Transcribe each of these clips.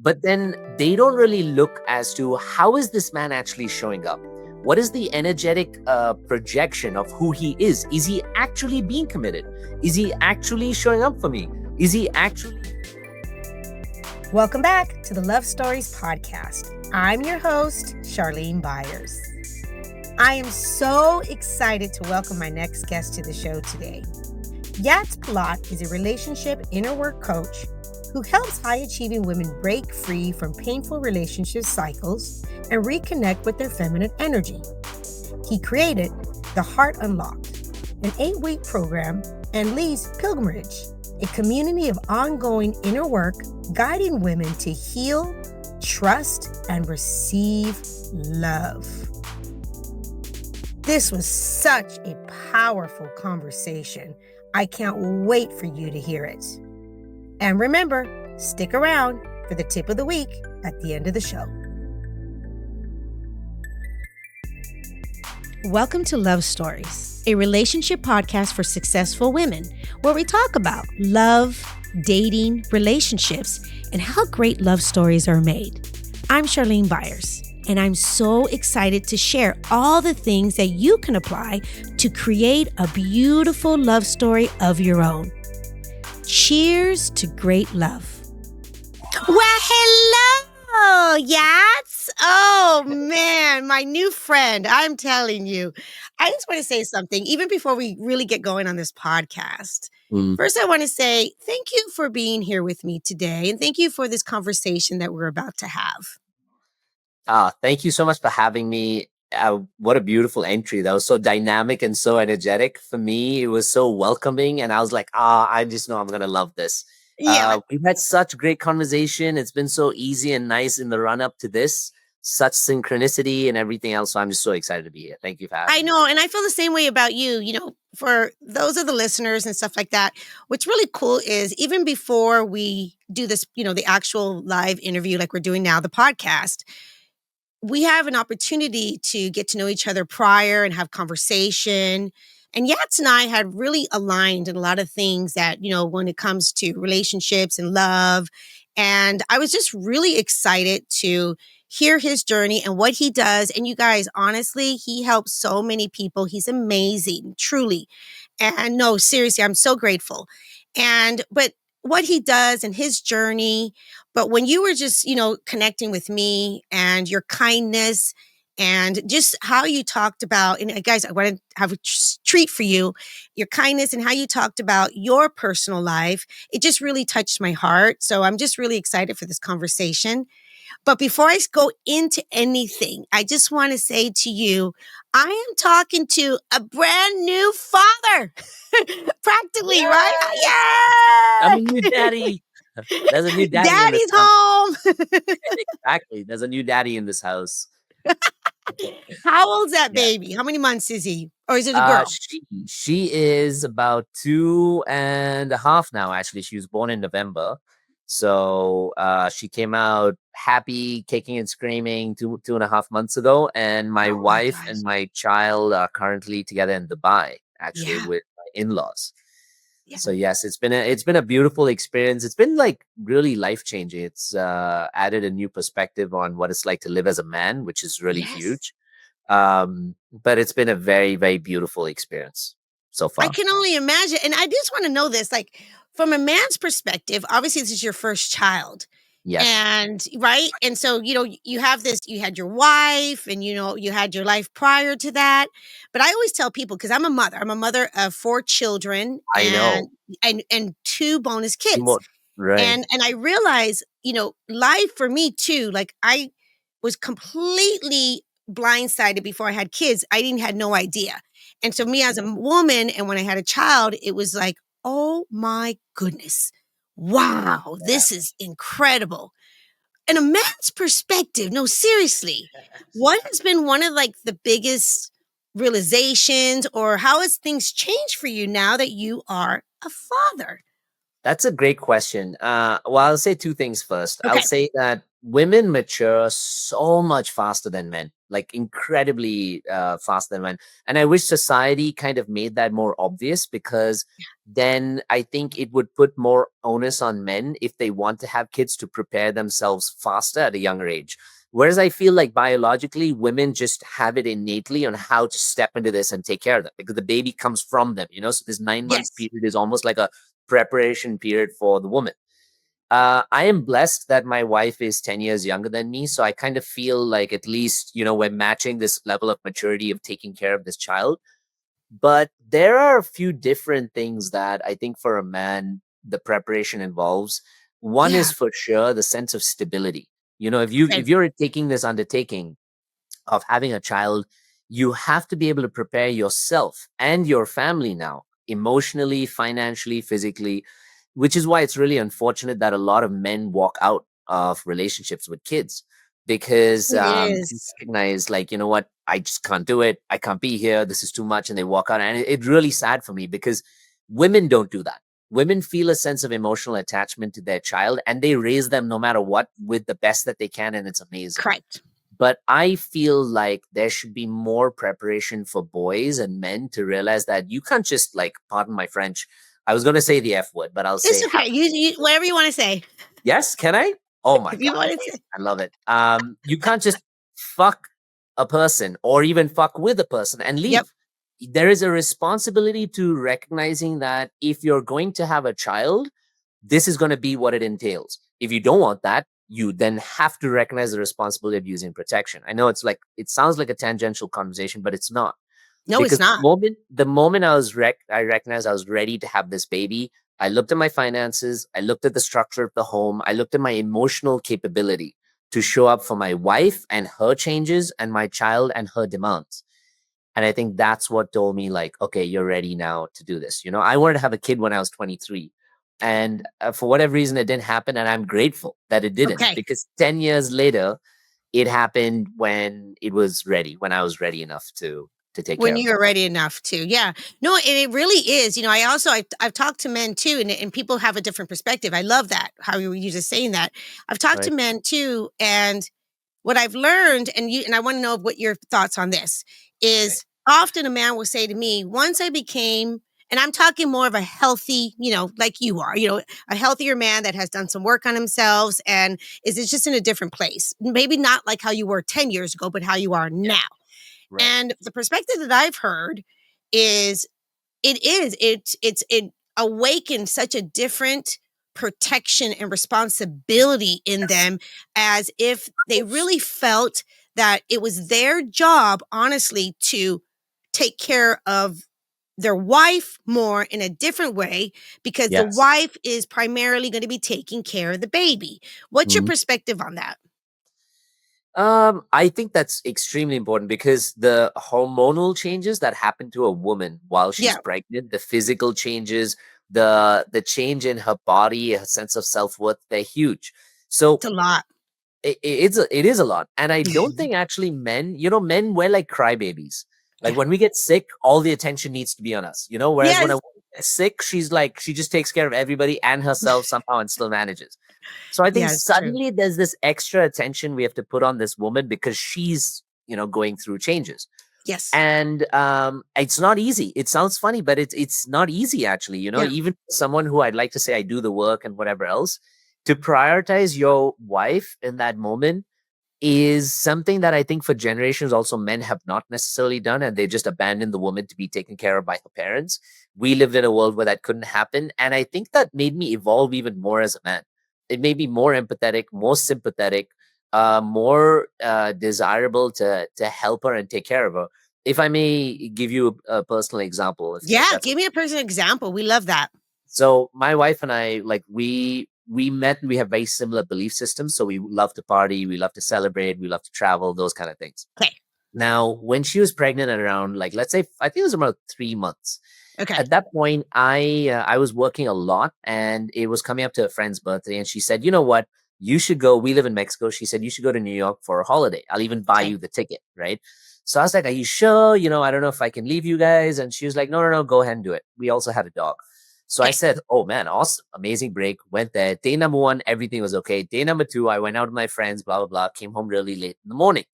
but then they don't really look as to how is this man actually showing up. What is the energetic projection of who he is? Is he actually being committed? Is he actually showing up for me? Is he actually... Welcome back to the Love Stories podcast. I'm your host, Charlene Byars. I am so excited to welcome my next guest to the show today. Yats Palat is a relationship inner work coach who helps high-achieving women break free from painful relationship cycles and reconnect with their feminine energy. He created The Heart Unlocked, an 8-week program, and leads Pilgrimage, a community of ongoing inner work guiding women to heal, trust, and receive love. This was such a powerful conversation. I can't wait for you to hear it. And remember, stick around for the tip of the week at the end of the show. Welcome to Love Stories, a relationship podcast for successful women, where we talk about love, dating, relationships, and how great love stories are made. I'm Charlene Byars, and I'm so excited to share all the things that you can apply to create a beautiful love story of your own. Cheers to great love. Well, hello, Yats. Oh, man, my new friend. I'm telling you. I just want to say something, even before we really get going on this podcast. First, I want to say thank you for being here with me today, and thank you for this conversation that we're about to have. Thank you so much for having me. What a beautiful entry. That was so dynamic and so energetic. For me, it was so welcoming. And I was like, I just know I'm going to love this. Yeah. We've had such great conversation. It's been so easy and nice in the run up to this. Such synchronicity and everything else. So I'm just so excited to be here. Thank you for having me. I know. And I feel the same way about you. You know, for those of the listeners and stuff like that, what's really cool is even before we do this, you know, the actual live interview like we're doing now, the podcast, we have an opportunity to get to know each other prior and have conversation. And Yats and I had really aligned in a lot of things that, you know, when it comes to relationships and love. And I was just really excited to hear his journey and what he does. And you guys, honestly, he helps so many people. He's amazing, truly. And no, seriously, I'm so grateful. But what he does and his journey. But when you were just, you know, connecting with me and your kindness and just how you talked about, and guys, I want to have a treat for you, your kindness and how you talked about your personal life. It just really touched my heart. So I'm just really excited for this conversation. But before I go into anything, I just want to say to you, I am talking to a brand new father, practically, Yay! right? Yeah! I'm a new daddy. There's a new daddy. Daddy's home. Exactly. There's a new daddy in this house. How old's that baby? How many months is he? Or is it a girl? She is about 2.5 now, actually. She was born in November. So she came out happy, kicking and screaming 2.5 months ago. And my wife and my child are currently together in Dubai, actually, with my in-laws. Yeah. So yes, it's been a beautiful experience. It's been like really life-changing. It's added a new perspective on what it's like to live as a man, which is really huge. But it's been a very, very beautiful experience so far. I can only imagine. And I just want to know this, like from a man's perspective, obviously this is your first child. Yes. And right. And so, you know, you have this, you had your wife and, you know, you had your life prior to that. But I always tell people, because I'm a mother of 4 children. I know. And 2 bonus kids. Right. And I realize, you know, life for me too, like I was completely blindsided before I had kids. I had no idea. And so me as a woman, and when I had a child, it was like, oh my goodness. Wow, this is incredible. And a man's perspective, no, seriously, what has been one of like the biggest realizations, or how has things changed for you now that you are a father? That's a great question. Well, I'll say 2 things first. Okay. I'll say that women mature so much faster than men, like incredibly faster than men. And I wish society kind of made that more obvious, because then I think it would put more onus on men if they want to have kids to prepare themselves faster at a younger age. Whereas I feel like biologically, women just have it innately on how to step into this and take care of them, because the baby comes from them, you know? So this 9 months Yes. period is almost like a preparation period for the woman. I am blessed that my wife is 10 years younger than me. So I kind of feel like at least, we're matching this level of maturity of taking care of this child. But there are a few different things that I think for a man, the preparation involves. One Yeah. is for sure the sense of stability. If Okay. you're taking this undertaking of having a child, you have to be able to prepare yourself and your family now, emotionally, financially, physically, which is why it's really unfortunate that a lot of men walk out of relationships with kids, because It they is. recognize, like, you know what, I just can't do it. I can't be here. This is too much. And they walk out. And it's really sad for me, because women don't do that. Women feel a sense of emotional attachment to their child, and they raise them no matter what with the best that they can. And it's amazing. Correct. But I feel like there should be more preparation for boys and men to realize that you can't just, like, pardon my French. I was going to say the F word, but I'll say It's have. okay. You whatever you want to say. Yes, can I? Oh my If you God, want to say. amazing. I love it. You can't just fuck a person or even fuck with a person and Yep. leave. There is a responsibility to recognizing that if you're going to have a child, this is going to be what it entails. If you don't want that, you then have to recognize the responsibility of using protection. I know it sounds like a tangential conversation, but it's not. No, it's Because not. the moment I recognized I was ready to have this baby, I looked at my finances, I looked at the structure of the home, I looked at my emotional capability to show up for my wife and her changes and my child and her demands. And I think that's what told me, like, okay, you're ready now to do this. I wanted to have a kid when I was 23. And for whatever reason, it didn't happen. And I'm grateful that it didn't, Okay. because 10 years later, it happened when it was ready, when I was ready enough to take When care of them. you're ready enough to. Yeah. No, and it really is. I've talked to men too, and people have a different perspective. I love that, how you were just saying that. I've talked to Right. men too, and what I've learned, and I want to know what your thoughts on this Okay. is. Often a man will say to me, once I became, and I'm talking more of a healthy, like you are, a healthier man that has done some work on himself and is just in a different place. Maybe not like how you were 10 years ago, but how you are Yeah. now. Right. And the perspective that I've heard is it awakens such a different protection and responsibility in Yes. them, as if they really felt that it was their job, honestly, to take care of their wife more in a different way, because the Yes. wife is primarily going to be taking care of the baby. What's your Mhm. perspective on that? I think that's extremely important, because the hormonal changes that happen to a woman while she's Yeah, pregnant, the physical changes, the change in her body, her sense of self-worth, they're huge. So it's a lot. it is a lot. And I don't think actually men we're like crybabies. Like when we get sick, all the attention needs to be on us, whereas when a Yes, woman gets sick, she's like, she just takes care of everybody and herself somehow and still manages. So I think yeah, it's true. suddenly there's this extra attention we have to put on this woman, because she's, going through changes. Yes, And it's not easy. It sounds funny, but it's not easy actually. yeah, Even someone who I'd like to say I do the work and whatever else, to prioritize your wife in that moment is something that I think for generations also men have not necessarily done, and they just abandoned the woman to be taken care of by her parents. We lived in a world where that couldn't happen, and I think that made me evolve even more as a man. It made me more empathetic, more sympathetic, more desirable to help her and take care of her. If I may give you a personal example, if yeah. that's Give me a personal example. We love that. so. My wife and I, like, we met and we have very similar belief systems. So we love to party, we love to celebrate, we love to travel, those kind of things. Okay, Now, when she was pregnant at around, like, let's say, I think it was about 3 months. okay, At that point, I was working a lot, and it was coming up to a friend's birthday, and she said, "You know what? You should go. We live in Mexico." She said, "You should go to New York for a holiday. I'll even buy okay. you the ticket." Right? So I was like, "Are you sure? I don't know if I can leave you guys." And she was like, "No, no, no. Go ahead and do it." We also had a dog. So I Okay. said, oh man, awesome, amazing break. Went there. Day number one, everything was okay. Day number two, I went out with my friends, blah, blah, blah, came home really late in the morning.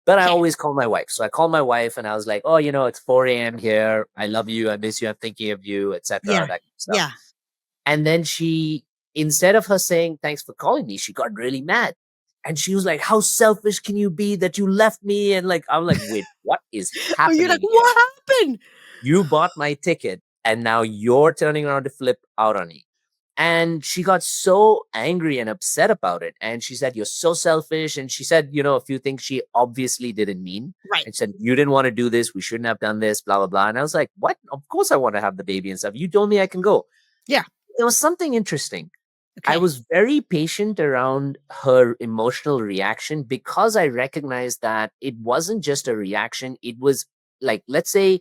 But I Okay. always call my wife. So I called my wife and I was like, oh, it's 4 a.m. here. I love you. I miss you. I'm thinking of you, etc. Yeah. That kind of stuff. Yeah. And then she, instead of her saying, thanks for calling me, she got really mad. And she was like, how selfish can you be that you left me? And like, I'm like, wait, what is Oh, you're like, happening here? what happened? You bought my ticket and now you're turning around to flip out on me. And she got so angry and upset about it. And she said, you're so selfish. And she said, a few things she obviously didn't mean. Right. And said, you didn't want to do this. We shouldn't have done this, blah, blah, blah. And I was like, what? Of course I want to have the baby and stuff. You told me I can go. Yeah. There was something interesting. I Okay. was very patient around her emotional reaction because I recognized that it wasn't just a reaction. It was like, let's say,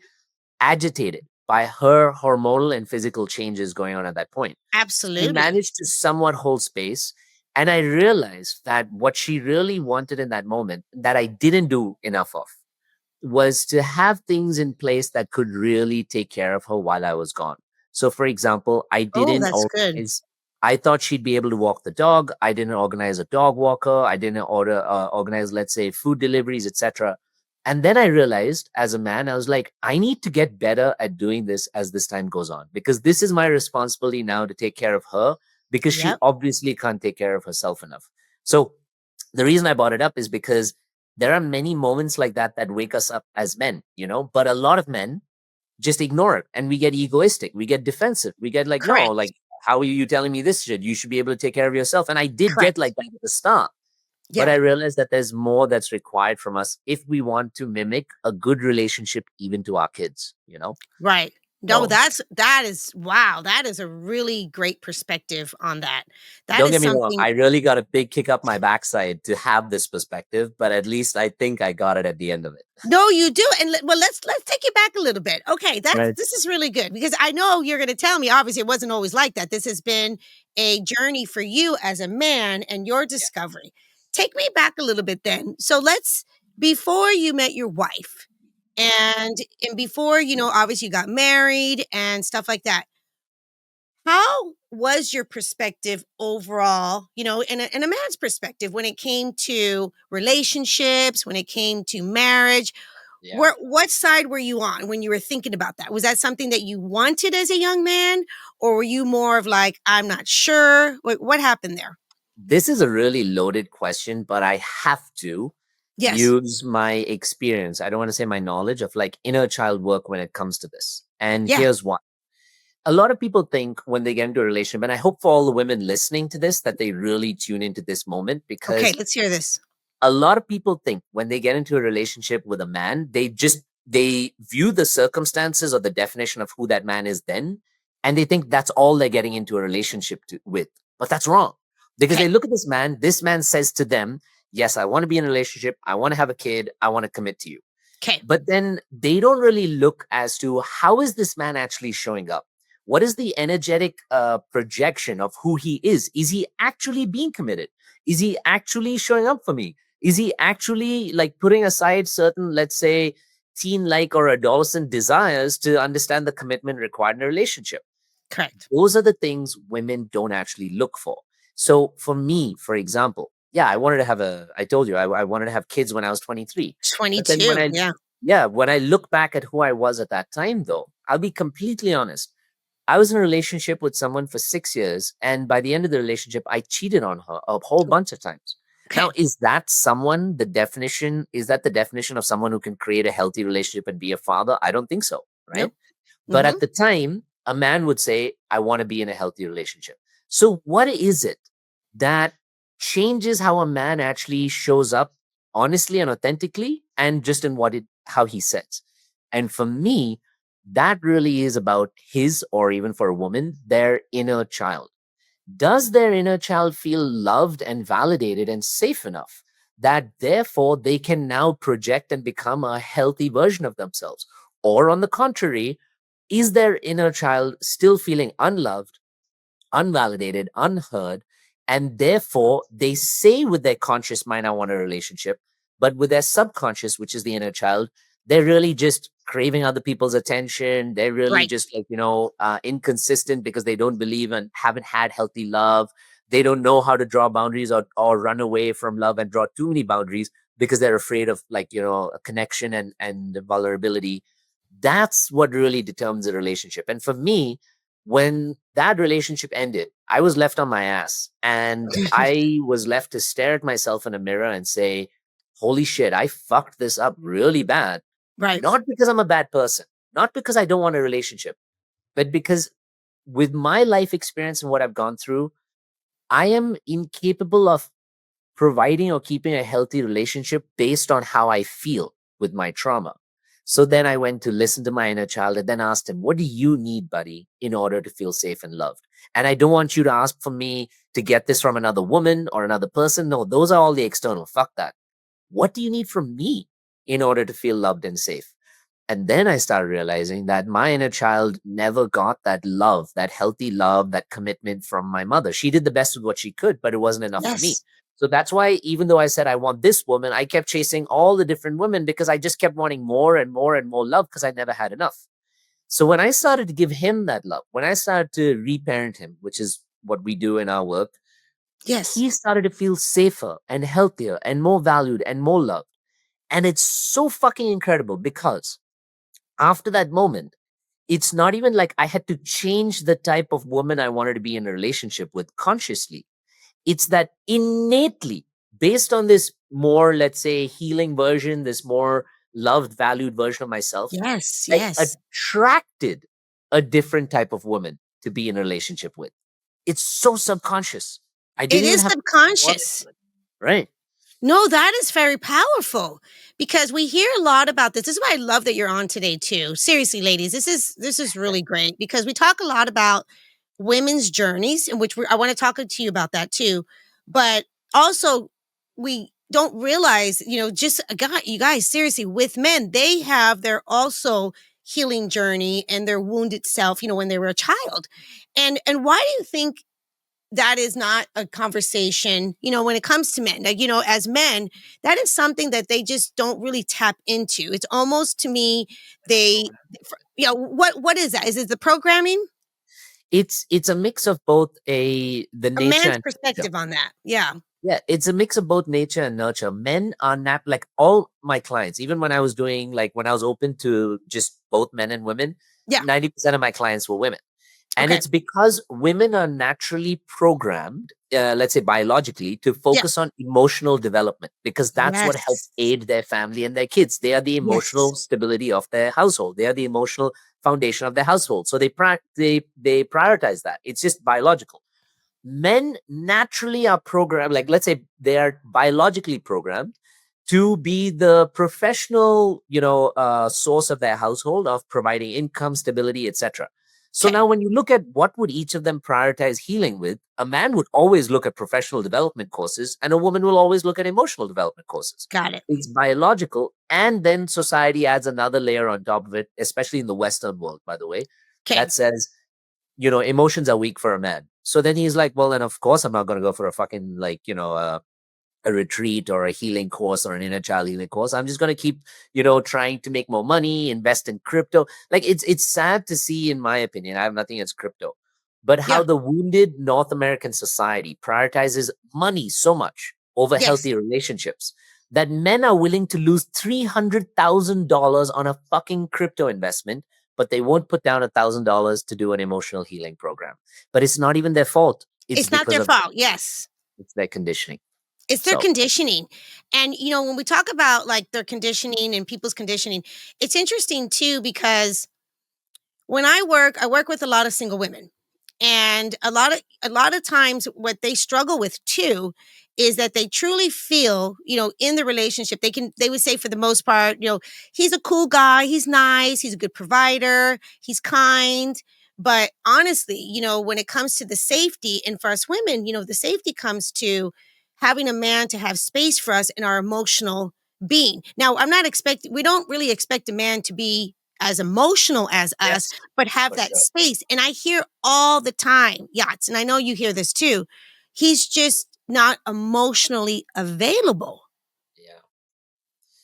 agitated by her hormonal and physical changes going on at that point. She Absolutely. managed to somewhat hold space. And I realized that what she really wanted in that moment that I didn't do enough of was to have things in place that could really take care of her while I was gone. So, for example, Oh, that's good. I thought she'd be able to walk the dog. I didn't organize a dog walker. I didn't organize, let's say, food deliveries, etc. And then I realized as a man, I was like, I need to get better at doing this as this time goes on, because this is my responsibility now to take care of her, because she Yep. obviously can't take care of herself enough. So the reason I brought it up is because there are many moments like that that wake us up as men, but a lot of men just ignore it and we get egoistic, we get defensive, we get like, no, Correct. like, how are you telling me this shit? You should be able to take care of yourself. And I did get Correct. like that at the start, but Yeah. I realized that there's more that's required from us if we want to mimic a good relationship even to our kids. Right. No, So that is wow. That is a really great perspective on that. That don't is get me wrong, something. I really got a big kick up my backside to have this perspective, but at least I think I got it at the end of it. No, you do. And well, let's take it back a little bit. Okay, Right. this is really good because I know you're going to tell me. Obviously, it wasn't always like that. This has been a journey for you as a man and your Yeah. discovery. Take me back a little bit then. So let's before you met your wife, and before obviously you got married and stuff like that. How was your perspective overall, in a man's perspective when it came to relationships, when it came to marriage? Yeah. What side were you on when you were thinking about that? Was that something that you wanted as a young man, or were you more of like, I'm not sure? What happened there? This is a really loaded question, but I have to Yes. use my experience. I don't want to say my knowledge of like inner child work when it comes to this. And Yeah. here's why. A lot of people think when they get into a relationship, and I hope for all the women listening to this that they really tune into this moment, Okay, because let's hear this. a lot of people think when they get into a relationship with a man, they view the circumstances or the definition of who that man is then, and they think that's all they're getting into a relationship with. But that's wrong, because Okay. they look at this man. This man says to them, yes, I want to be in a relationship, I want to have a kid, I want to commit to you. Okay. But then they don't really look as to how is this man actually showing up. What is the energetic projection of who he is? Is he actually being committed? Is he actually showing up for me? Is he actually like putting aside certain, let's say, teen like or adolescent desires to understand the commitment required in a relationship? Correct. Those are the things women don't actually look for. So for me, for example, yeah, I told you, I wanted to have kids when I was 23. But then 22. Yeah. when I look back at who I was at that time, though, I'll be completely honest. I was in a relationship with someone for 6 years, and by the end of the relationship, I cheated on her a whole bunch of times. Okay. Now, is that the definition of someone who can create a healthy relationship and be a father? I don't think so, right? Nope. But Mm-hmm. at the time, a man would say, I want to be in a healthy relationship. So, what is it that changes how a man actually shows up honestly and authentically, and just in how he says? And for me, that really is about his, or even for a woman, their inner child. Does their inner child feel loved and validated and safe enough that therefore they can now project and become a healthy version of themselves? Or on the contrary, is their inner child still feeling unloved, unvalidated, unheard, and therefore they say with their conscious mind, I want a relationship, but with their subconscious, which is the inner child, they're really just craving other people's attention. They're really Right. just like, inconsistent because they don't believe and haven't had healthy love. They don't know how to draw boundaries, or run away from love and draw too many boundaries because they're afraid of, like, a connection and vulnerability. That's what really determines a relationship. And for me, when that relationship ended, I was left on my ass, and I was left to stare at myself in a mirror and say, holy shit, I fucked this up really bad. Right. Not because I'm a bad person, not because I don't want a relationship, but because with my life experience and what I've gone through, I am incapable of providing or keeping a healthy relationship based on how I feel with my trauma. So then I went to listen to my inner child and then asked him, what do you need, buddy, in order to feel safe and loved? And I don't want you to ask for me to get this from another woman or another person. No, those are all the external. Fuck that. What do you need from me in order to feel loved and safe? And then I started realizing that my inner child never got that love, that healthy love, that commitment from my mother. She did the best with what she could, but it wasn't enough for me. Yes. So that's why, even though I said I want this woman, I kept chasing all the different women because I just kept wanting more and more and more love because I never had enough. So when I started to give him that love, when I started to reparent him, which is what we do in our work, Yes. he started to feel safer and healthier and more valued and more loved. And it's so fucking incredible because after that moment, it's not even like I had to change the type of woman I wanted to be in a relationship with consciously. It's that innately, based on this more, let's say, healing version, this more loved, valued version of myself, Yes. I Yes. attracted a different type of woman to be in a relationship with. It's so subconscious. I It didn't even is have to want subconscious. it. Right. No, that is very powerful because we hear a lot about this. This is why I love that you're on today too. Seriously, ladies, this is really great because we talk a lot about women's journeys, in which I want to talk to you about that too. But also, we don't realize, just you guys, seriously, with men, they have their also healing journey and their wounded self, when they were a child. And why do you think that is not a conversation, when it comes to men? Like, as men, that is something that they just don't really tap into. It's almost to me, they, what is that? Is it the programming? It's a mix of both the A nature man's and nurture. perspective on that. Yeah. Yeah, it's a mix of both nature and nurture. Men are not like all my clients, even when I was doing, like, when I was open to just both men and women, Yeah. 90% of my clients were women. And Okay. it's because women are naturally programmed, let's say biologically, to Yeah. focus on emotional development because that's what helps Yes. aid their family and their kids. They are the Yes. emotional stability of their household. They are the emotional foundation of their household. So they prioritize that. It's just biological. Men naturally are programmed, like, let's say they are biologically programmed to be the professional, source of their household, of providing income, stability, etc. So Okay. now when you look at what would each of them prioritize healing with, a man would always look at professional development courses and a woman will always look at emotional development courses. Got it. It's biological, and then society adds another layer on top of it, especially in the Western world, by the way, Okay. that says, emotions are weak for a man. So then he's like, well, then of course I'm not going to go for a fucking, like, a retreat or a healing course or an inner child healing course. I'm just going to keep, trying to make more money, invest in crypto. Like, it's sad to see, in my opinion, I have nothing against crypto, but Yeah. how the wounded North American society prioritizes money so much over Yes. healthy relationships that men are willing to lose $300,000 on a fucking crypto investment, but they won't put down $1,000 to do an emotional healing program. But it's not even their fault. It's It's not because their of fault. Yes. it's their conditioning. It's their So conditioning. And, when we talk about like their conditioning and people's conditioning, it's interesting too, because when I work with a lot of single women. And a lot of times what they struggle with too is that they truly feel, in the relationship, they would say for the most part, he's a cool guy, he's nice, he's a good provider, he's kind. But honestly, when it comes to the safety, and for us women, the safety comes to having a man to have space for us in our emotional being. Now, we don't really expect a man to be as emotional as us, yes, but have for that sure. space. And I hear all the time, Yachts, and I know you hear this too. He's just not emotionally available. Yeah.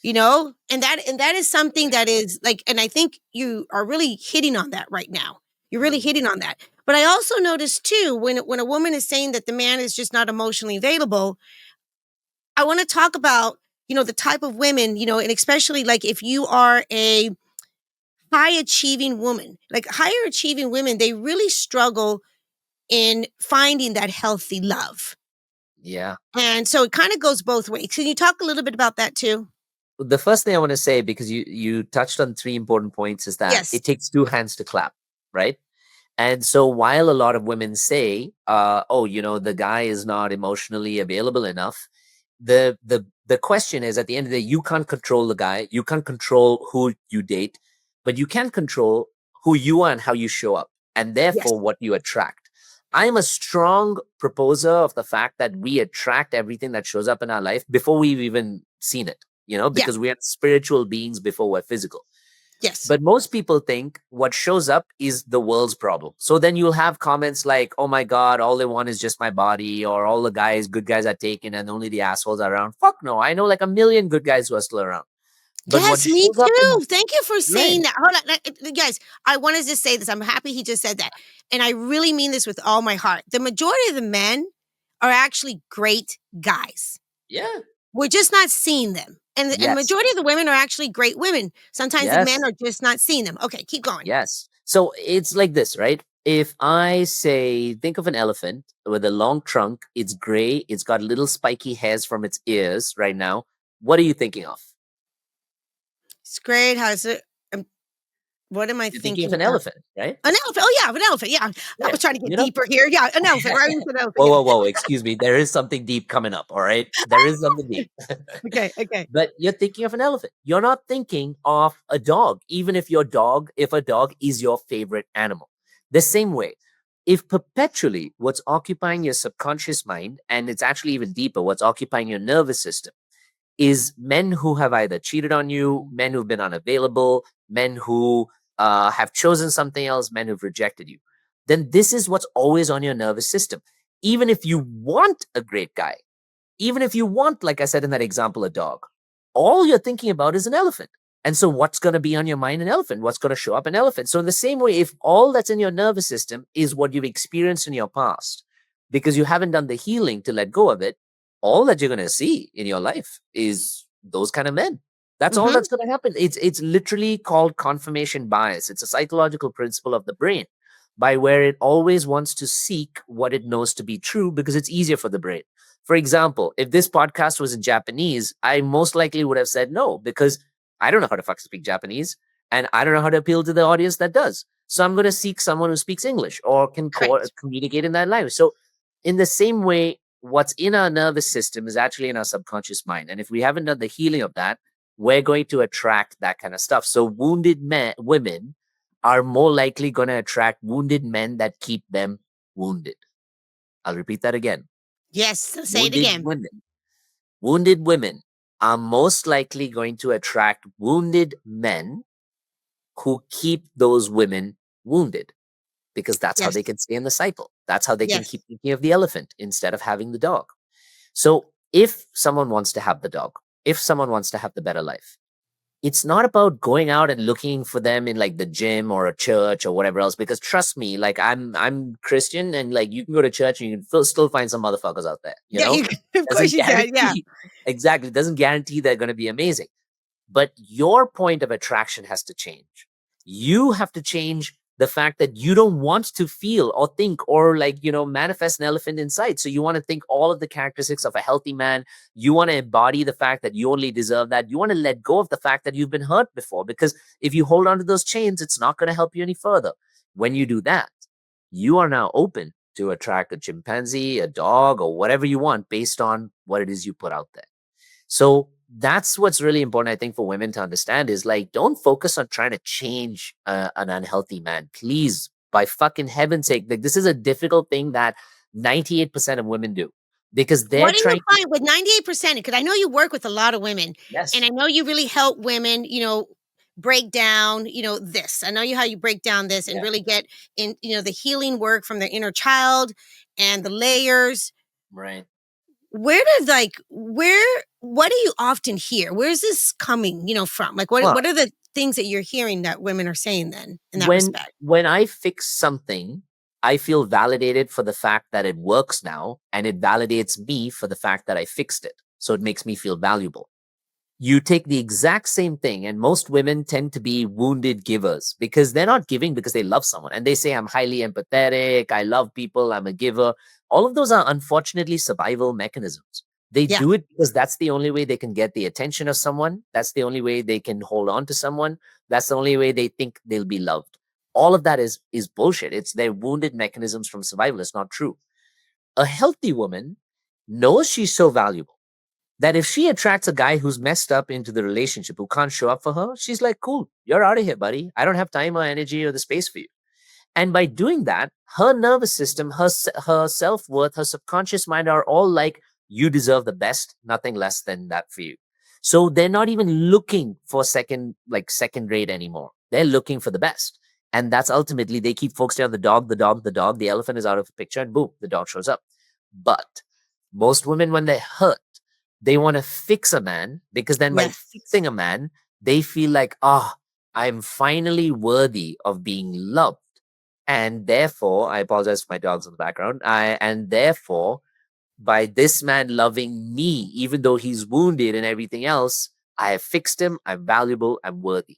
and that is something that is like, and I think you are really hitting on that right now. You're really Mhm. hitting on that. But I also noticed too, when a woman is saying that the man is just not emotionally available, I want to talk about, the type of women, and especially like if you are a high achieving woman, like higher achieving women, they really struggle in finding that healthy love. Yeah. And so it kind of goes both ways. Can you talk a little bit about that too? The first thing I want to say, because you touched on three important points, is that Yes. it takes two hands to clap, right? And so while a lot of women say, "Oh, the guy is not emotionally available enough," the question is, at the end of the day, you can't control the guy, you can't control who you date, but you can control who you are and how you show up, and Yes. therefore what you attract. I am a strong proposer of the fact that we attract everything that shows up in our life before we've even seen it, Yeah. because we are spiritual beings before we're physical. Yes. But most people think what shows up is the world's problem. So then you'll have comments like, "Oh my God, all they want is just my body," or "All the good guys are taken and only the assholes are around." Fuck no. I know like a million good guys who are still around. But what Yes, me shows up in, too. Thank you for right. saying that. Hold on. Guys, I want to just say this. I'm happy he just said that. And I really mean this with all my heart. The majority of the men are actually great guys. Yeah. We're just not seeing them. And the Yes. majority of the women are actually great women. Sometimes the men Yes. are just not seeing them. Okay, keep going. Yes. So it's like this, right? If I say, think of an elephant with a long trunk, it's gray, it's got little spiky hairs from its ears right now. What are you thinking of? It's great. How's it? What am I You're thinking of thinking an of? elephant, right? An elephant. Oh, yeah, an elephant. Yeah. I Yeah. was trying to get You know, deeper here. Yeah, an elephant, right? An elephant. whoa, Yeah. whoa, whoa! Excuse me. There is something deep coming up. All right, there is something deep. Okay. Okay. But you're thinking of an elephant. You're not thinking of a dog. Even if a dog is your favorite animal, the same way. If perpetually what's occupying your subconscious mind, and it's actually even deeper, what's occupying your nervous system, is men who have either cheated on you, men who've been unavailable, men who have chosen something else, men who've rejected you, then this is what's always on your nervous system. Even if you want a great guy, even if you want, like I said in that example, a dog, all you're thinking about is an elephant. And so, what's going to be on your mind? An elephant. What's going to show up? An elephant. So, in the same way, if all that's in your nervous system is what you've experienced in your past, because you haven't done the healing to let go of it, all that you're going to see in your life is those kind of men. That's all Mm-hmm. that's going to happen. It's literally called confirmation bias. It's a psychological principle of the brain by where it always wants to seek what it knows to be true because it's easier for the brain. For example, if this podcast was in Japanese, I most likely would have said no because I don't know how to fuck speak Japanese and I don't know how to appeal to the audience that does. So I'm going to seek someone who speaks English or can Correct. communicate in that language. So, in the same way, what's in our nervous system is actually in our subconscious mind. And if we haven't done the healing of that, we're going to attract that kind of stuff. So, women are more likely going to attract wounded men that keep them wounded. I'll repeat that again. Yes. Say it Wounded again. women. Wounded women are most likely going to attract wounded men who keep those women wounded because that's how Yes. they can stay in the cycle. That's how they can Yes. keep thinking of the elephant instead of having the dog. So if someone wants to have the dog, if someone wants to have the better life, it's not about going out and looking for them in like the gym or a church or whatever else. Because trust me, like I'm Christian and like you can go to church and you can still find some motherfuckers out there. Yeah. You. Of course Doesn't you can. Yeah. guarantee exactly doesn't guarantee they're going to be amazing. But your point of attraction has to change. You have to change the fact that you don't want to feel or think or like, manifest an elephant inside. So you want to think all of the characteristics of a healthy man. You want to embody the fact that you only deserve that. You want to let go of the fact that you've been hurt before, because if you hold on to those chains, it's not going to help you any further. When you do that, you are now open to attract a chimpanzee, a dog, or whatever you want based on what it is you put out there. So that's what's really important, I think, for women to understand is like, don't focus on trying to change an unhealthy man. Please, by fucking heaven's sake, like this is a difficult thing that 98% of women do because they're What do you trying to, find with 98%? Because I know you work with a lot of women, and yes, I know you really help women, break down, this. I know how you break down this and yeah, really get in, the healing work from their inner child and the layers. right. what do you often hear? Where's this coming, from? Like, Well, what are the things that you're hearing that women are saying then in that when respect? when I fix something, I feel validated for the fact that it works now, and it validates me for the fact that I fixed it. So it makes me feel valuable. You take the exact same thing, and most women tend to be wounded givers because they're not giving because they love someone, and they say, I'm highly empathetic, I love people, I'm a giver. All of those are unfortunately survival mechanisms. They Yeah, do it because that's the only way they can get the attention of someone, that's the only way they can hold on to someone, that's the only way they think they'll be loved. All of that is bullshit. It's their wounded mechanisms from survival. It's not true. A healthy woman knows she's so valuable that if she attracts a guy who's messed up into the relationship, who can't show up for her, she's like, cool, you're out of here, buddy. I don't have time or energy or the space for you. And by doing that, her nervous system, her self worth, her subconscious mind are all like, you deserve the best, nothing less than that for you. So they're not even looking for second rate anymore. They're looking for the best. And that's ultimately, they keep focusing on the dog, the dog, the dog. The elephant is out of the picture, and boom, the dog shows up. But most women, when they're hurt, they want to fix a man, because then by yes, fixing a man, they feel like, I'm finally worthy of being loved. And therefore, I apologize for my dogs in the background. And therefore, by this man loving me, even though he's wounded and everything else, I have fixed him. I'm valuable. I'm worthy.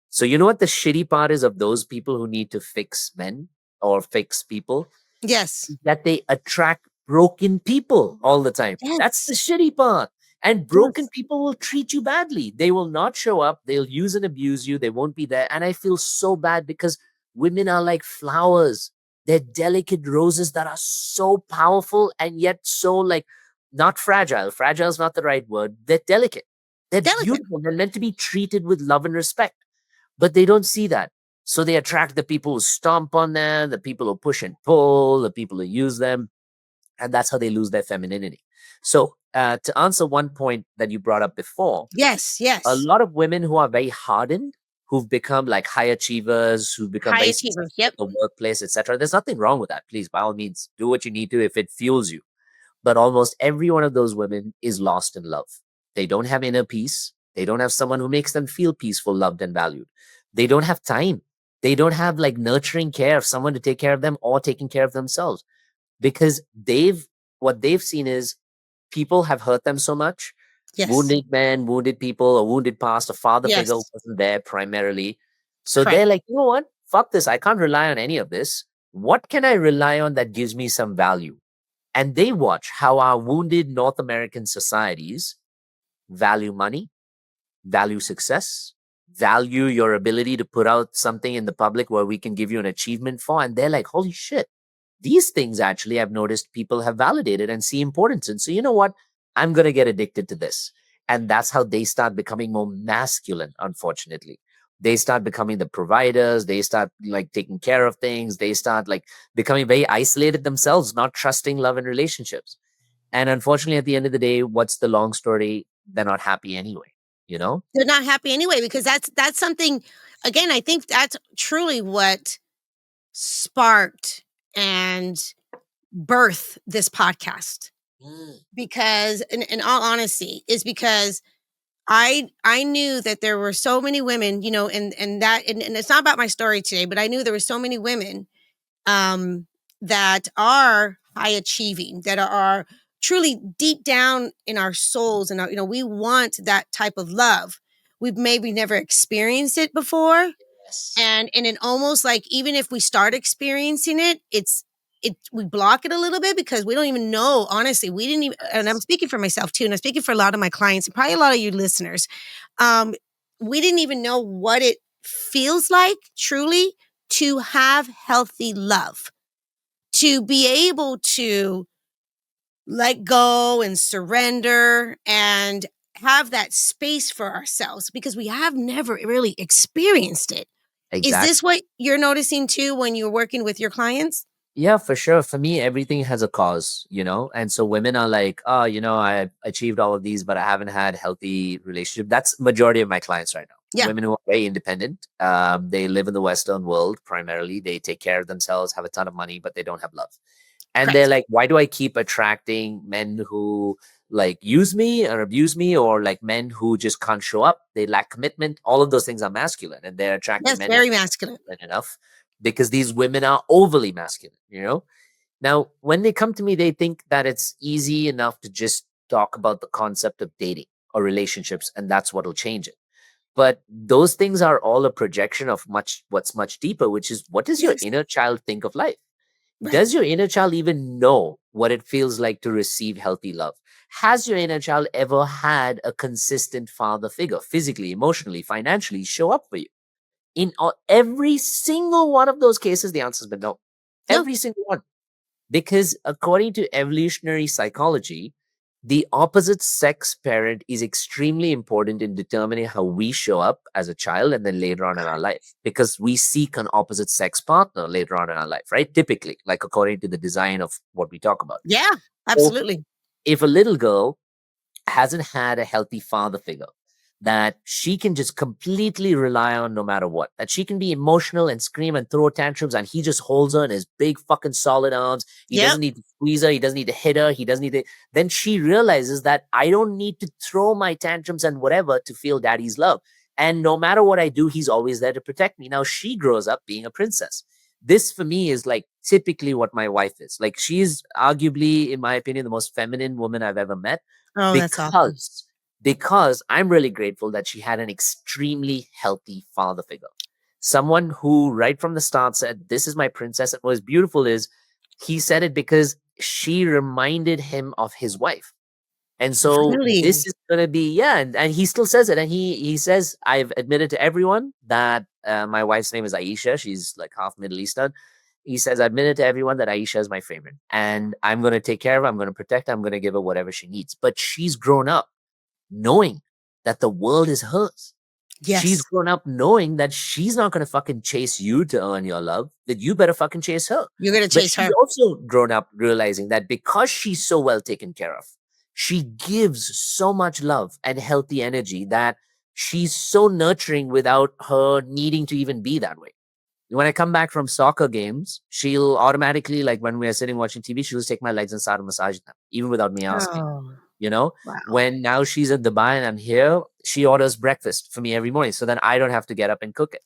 So, you know what the shitty part is of those people who need to fix men or fix people? yes, That they attract broken people all the time. That's the yes, shitty part. And broken yes, people will treat you badly. They will not show up. They'll use and abuse you. They won't be there. And I feel so bad because women are like flowers. They're delicate roses that are so powerful and yet so like not fragile. Fragile is not the right word. They're delicate. They're delicate, beautiful. They're meant to be treated with love and respect, but they don't see that. So they attract the people who stomp on them, the people who push and pull, the people who use them, and that's how they lose their femininity. So to answer one point that you brought up before, yes, a yes, lot of women who are very hardened, who've become like high achievers, who've become high very achievers. successful Yep, in the workplace, etc. There's nothing wrong with that. Please, by all means, do what you need to if it fuels you. But almost every one of those women is lost in love. They don't have inner peace. They don't have someone who makes them feel peaceful, loved, and valued. They don't have time. They don't have like nurturing care of someone to take care of them or taking care of themselves, because what they've seen is people have hurt them so much. yes, Wounded men, wounded people, a wounded past, a father figure who yes, wasn't there primarily. So correct. they're like, you know what? Fuck this. I can't rely on any of this. What can I rely on that gives me some value? And they watch how our wounded North American societies value money, value success, value your ability to put out something in the public where we can give you an achievement for. And they're like, holy shit, these things actually I've noticed people have validated and see importance in. So, you know what? I'm going to get addicted to this. And that's how they start becoming more masculine, unfortunately. They start becoming the providers. They start like taking care of things. They start like becoming very isolated themselves, not trusting love and relationships. And unfortunately, at the end of the day, what's the long story? They're not happy anyway, you know? They're not happy anyway because that's something. Again, I think that's truly what sparked and birthed this podcast. Mm, Because, in all honesty, is because I knew that there were so many women, and it's not about my story today, but I knew there were so many women um, that are high achieving, that are truly deep down in our souls, and we want that type of love. We've maybe never experienced it before, yes. and it almost like even if we start experiencing it, we block it a little bit because we don't even know. Honestly, we didn't even. And I'm Yes. speaking for myself too, and I'm speaking for a lot of my clients, and probably a lot of you listeners. Um, we didn't even know what it feels like truly to have healthy love, to be able to let go and surrender and have that space for ourselves because we have never really experienced it. Is Exactly. this what you're noticing too when you're working with your clients? Yeah, for sure. For me, everything has a cause, you know? And so women are like, oh, I achieved all of these, but I haven't had healthy relationship. That's majority of my clients right now. Yeah. Women who are very independent. They live in the Western world primarily. They take care of themselves, have a ton of money, but they don't have love. And they're Correct. like, why do I keep attracting men who like use me or abuse me, or like men who just can't show up? They lack commitment. All of those things are masculine, and they're attracting Yes, men who very are masculine. masculine enough because these women are overly masculine, you know? Now, when they come to me, they think that it's easy enough to just talk about the concept of dating or relationships, and that's what'll change it. But those things are all a projection of what's much deeper, which is, what does your Yes. inner child think of life? Right. Does your inner child even know what it feels like to receive healthy love? Has your inner child ever had a consistent father figure, physically, emotionally, financially, show up for you? In every single one of those cases, the answer has been no. No. Every single one. Because according to evolutionary psychology, the opposite sex parent is extremely important in determining how we show up as a child and then later on in our life, because we seek an opposite sex partner later on in our life, right? Typically, like according to the design of what we talk about. Yeah, So absolutely. if a little girl hasn't had a healthy father figure that she can just completely rely on no matter what, that she can be emotional and scream and throw tantrums and he just holds her in his big fucking solid arms. He Yep. doesn't need to squeeze her. He doesn't need to hit her. He doesn't need to. Then she realizes that I don't need to throw my tantrums and whatever to feel daddy's love. And no matter what I do, he's always there to protect me. Now she grows up being a princess. This for me is like typically what my wife is. Like she's arguably, in my opinion, the most feminine woman I've ever met Oh, that's awesome. because because I'm really grateful that she had an extremely healthy father figure. Someone who right from the start said, "This is my princess." And what was beautiful is he said it because she reminded him of his wife. And so this Really? is gonna be, yeah, and he still says it. And he says, I've admitted to everyone that my wife's name is Aisha. She's like half Middle Eastern. He says, I admitted to everyone that Aisha is my favorite. And I'm gonna take care of her, I'm gonna protect her, I'm gonna give her whatever she needs. But she's grown up knowing that the world is hers. She's Yes. grown up knowing that she's not going to fucking chase you to earn your love, that you better fucking chase her. You're gonna But chase she's her. also grown up realizing that because she's so well taken care of, she gives so much love and healthy energy that she's so nurturing without her needing to even be that way. When I come back from soccer games, she'll automatically, like when we are sitting watching TV, she'll just take my legs and start massaging them, even without me asking. Oh, You know, wow. when now she's in Dubai and I'm here, she orders breakfast for me every morning. So then I don't have to get up and cook it.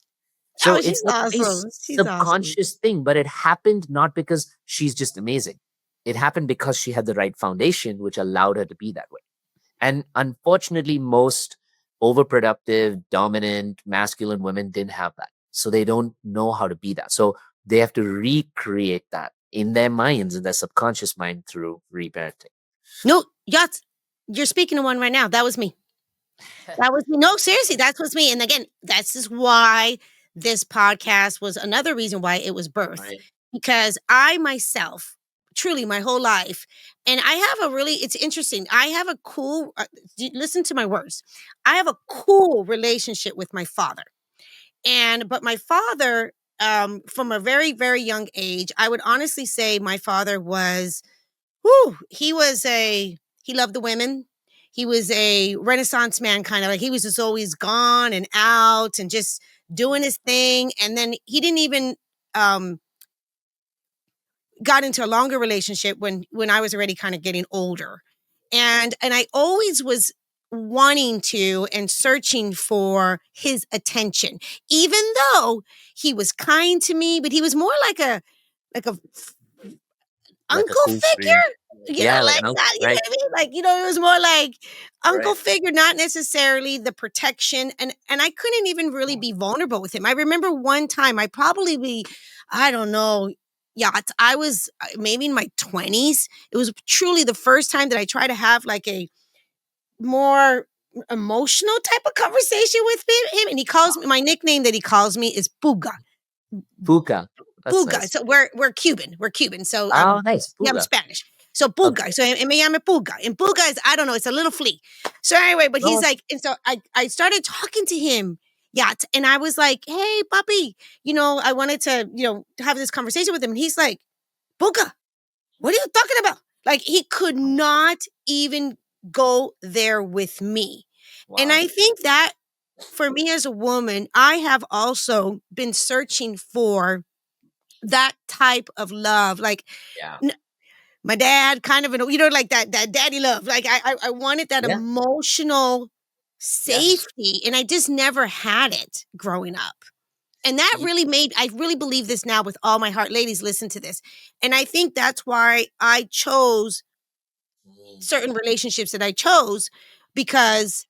So Oh, she's it's like a very awesome. She's awesome. subconscious thing, but it happened not because she's just amazing. It happened because she had the right foundation, which allowed her to be that way. And unfortunately, most overproductive, dominant, masculine women didn't have that. So they don't know how to be that. So they have to recreate that in their minds, in their subconscious mind through reparenting. No, Yats, you're speaking to one right now. That was me. That was me. No, seriously, that was me. And again, that's just why this podcast was another reason why it was birth. Right. Because I myself, truly my whole life, and I have a really, it's interesting. I have a cool, listen to my words. I have a cool relationship with my father. But my father, from a very, very young age, I would honestly say my father was, whew, he loved the women. He was a Renaissance man, kind of like he was just always gone and out and just doing his thing. And then he didn't even um, got into a longer relationship when I was already kind of getting older. And I always was wanting to and searching for his attention, even though he was kind to me, but he was more like a Like a uncle cool figure, breed. Yeah, like like an uncle, that, you know right? what I mean? Like, it was more like uncle Right. figure, not necessarily the protection, and I couldn't even really be vulnerable with him. I remember one time, I don't know, yeah, I was maybe in my 20s. It was truly the first time that I tried to have like a more emotional type of conversation with him, and he calls me, my nickname that he calls me is Puga. Puka. That's Puga. nice. So we're Cuban. We're Cuban. So Oh, nice. yeah, I'm Puga. Spanish. So Puga. Okay. So me llame Puga. And Puga is, I don't know, it's a little flea. So anyway, but he's No. like, and so I started talking to him. Yeah. And I was like, hey, puppy, I wanted to, have this conversation with him. And he's like, Puga, what are you talking about? Like he could not even go there with me. And Wow. I think that for me as a woman, I have also been searching for that type of love. Like, Yeah. my dad, kind of, like that daddy love. Like I wanted that Yeah. emotional Yes. safety, and I just never had it growing up. And that Y- really I really believe this now with all my heart. Ladies, listen to this. And I think that's why I chose Mm, certain relationships that I chose, because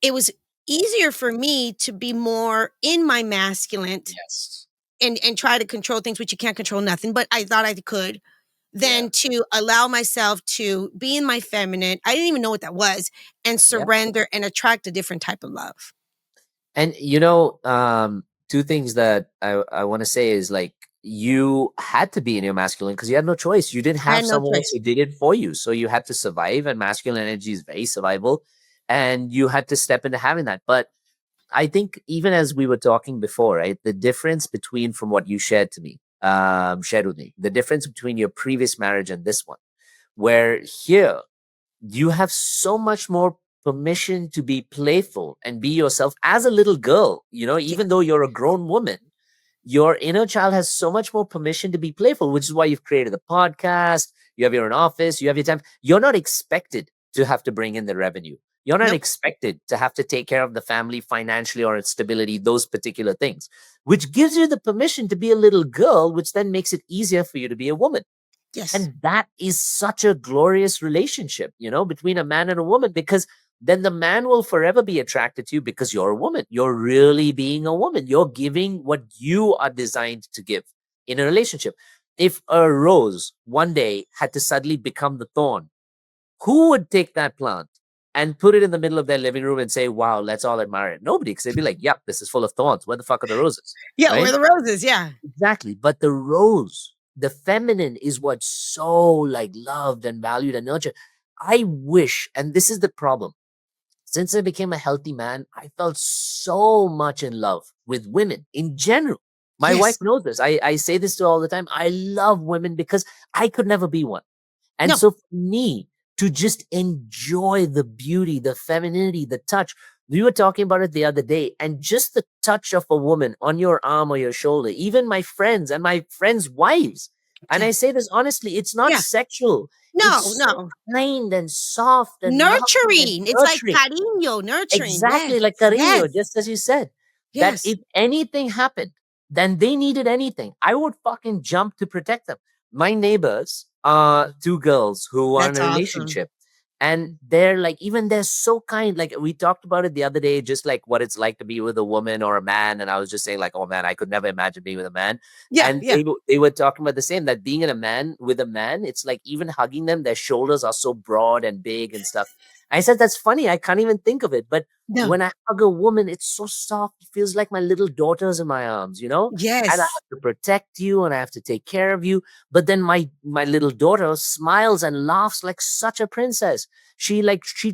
it was easier for me to be more in my masculine yes. and try to control things, which you can't control nothing, but I thought I could, Yeah. than to allow myself to be in my feminine. I didn't even know what that was, and Yeah. surrender and attract a different type of love. And two things that I want to say is like you had to be in your masculine because you had no choice. You didn't I have had no someone else choice. who did it for you. So you had to survive, and masculine energy is very survival. And you had to step into having that. But I think even as we were talking before, right, the difference between from what you shared with me, the difference between your previous marriage and this one, where here you have so much more permission to be playful and be yourself as a little girl, Yeah. even though you're a grown woman, your inner child has so much more permission to be playful, which is why you've created the podcast, you have your own office, you have your time. You're not expected to have to bring in the revenue. You're not Nope. expected to have to take care of the family financially or its stability, those particular things, which gives you the permission to be a little girl, which then makes it easier for you to be a woman. Yes. And that is such a glorious relationship, between a man and a woman, because then the man will forever be attracted to you because you're a woman. You're really being a woman. You're giving what you are designed to give in a relationship. If a rose one day had to suddenly become the thorn, who would take that plant and put it in the middle of their living room and say, wow, let's all admire it? Nobody, because they'd be like, yep, this is full of thorns. Where the fuck are the roses? Yeah, where Right? the roses, yeah. Exactly. But the rose, the feminine is what's so like loved and valued and nurtured. I wish, and this is the problem, since I became a healthy man, I felt so much in love with women in general. My wife Yes. knows this. I say this to her all the time. I love women because I could never be one. And No. so for me to just enjoy the beauty, the femininity, the touch, we were talking about it the other day, and just the touch of a woman on your arm or your shoulder, even my friends and my friends' wives. And Yeah. I say this honestly, it's not Yeah. sexual. No, It's so no. kind and soft and loving and Nurturing. It's like nurturing. cariño, nurturing. Yes. Exactly like cariño, Yes. just as you said. That Yes. if anything happened, then they needed anything, I would fucking jump to protect them. My neighbors are two girls who are in That's a awesome. relationship. And they're like, even they're so kind. Like we talked about it the other day, just like what it's like to be with a woman or a man. And I was just saying, like, oh man, I could never imagine being with a man. Yeah, And yeah. they were talking about the same, that being in a man with a man, it's like even hugging them, their shoulders are so broad and big and stuff. I said, that's funny. I can't even think of it. But No. when I hug a woman, it's so soft. It feels like my little daughter's in my arms. And I Yes. have to protect you and I have to take care of you. But then my little daughter smiles and laughs like such a princess. She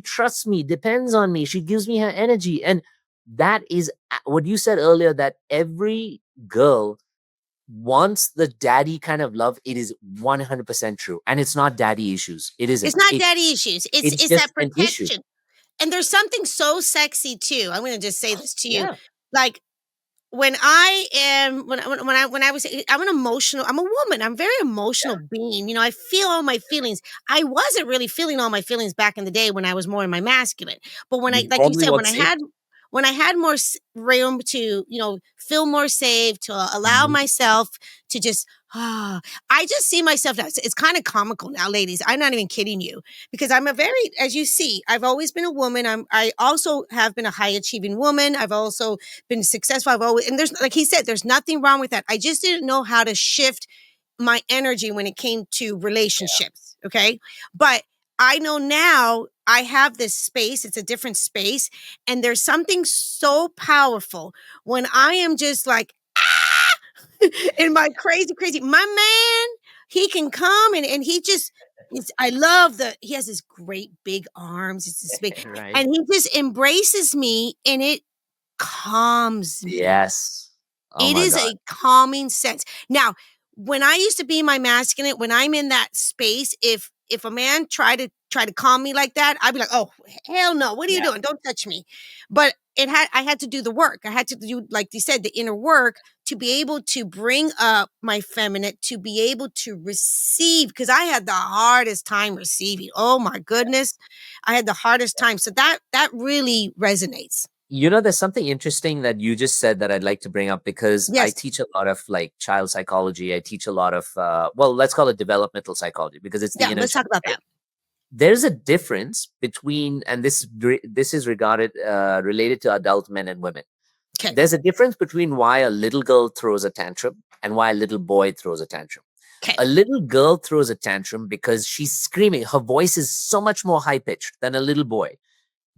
trusts me, depends on me. She gives me her energy. And that is what you said earlier, that every girl wants the daddy kind of love. It is 100% true. And it's not daddy issues. It It's isn't. not daddy issues. It's It's it's just that an issue. protection. And there's something so sexy too. I'm gonna just say this to you. Yeah. Like when I am when I was I'm an emotional, I'm a woman. I'm a very emotional being. I feel all my feelings. I wasn't really feeling all my feelings back in the day when I was more in my masculine. But when I You like you probably said, want safe. when I had more room to, feel more safe, to allow Mhm. myself to just I just see myself now. It's kind of comical now, ladies. I'm not even kidding you, because I'm a very, as you see, I've always been a woman. I also have been a high achieving woman. I've also been successful. I've always, and there's, like he said, there's nothing wrong with that. I just didn't know how to shift my energy when it came to relationships. Okay. But I know now I have this space. It's a different space. And there's something so powerful when I am just like, in my crazy, crazy, my man, he can come and he just, I love he has this great big arms. It's this big, Right. and he just embraces me and it calms me. Yes. Oh It my is God. a calming sense. Now, when I used to be my masculine, when I'm in that space, if a man try to calm me like that, I'd be like, "Oh, hell no. What are you Yeah. doing? Don't touch me." But I had to do the work. I had to do, like you said, the inner work to be able to bring up my feminine, to be able to receive, because I had the hardest time receiving. Oh my goodness, I had the hardest time. So that really resonates. There's something interesting that you just said that I'd like to bring up because I Yes. teach a lot of like child psychology. I teach a lot of, well, let's call it developmental psychology because it's the Yeah. inner Let's child, talk about right? that. There's a difference between, and this is related to adult men and women. Okay. There's a difference between why a little girl throws a tantrum and why a little boy throws a tantrum. Okay. A little girl throws a tantrum because she's screaming. Her voice is so much more high pitched than a little boy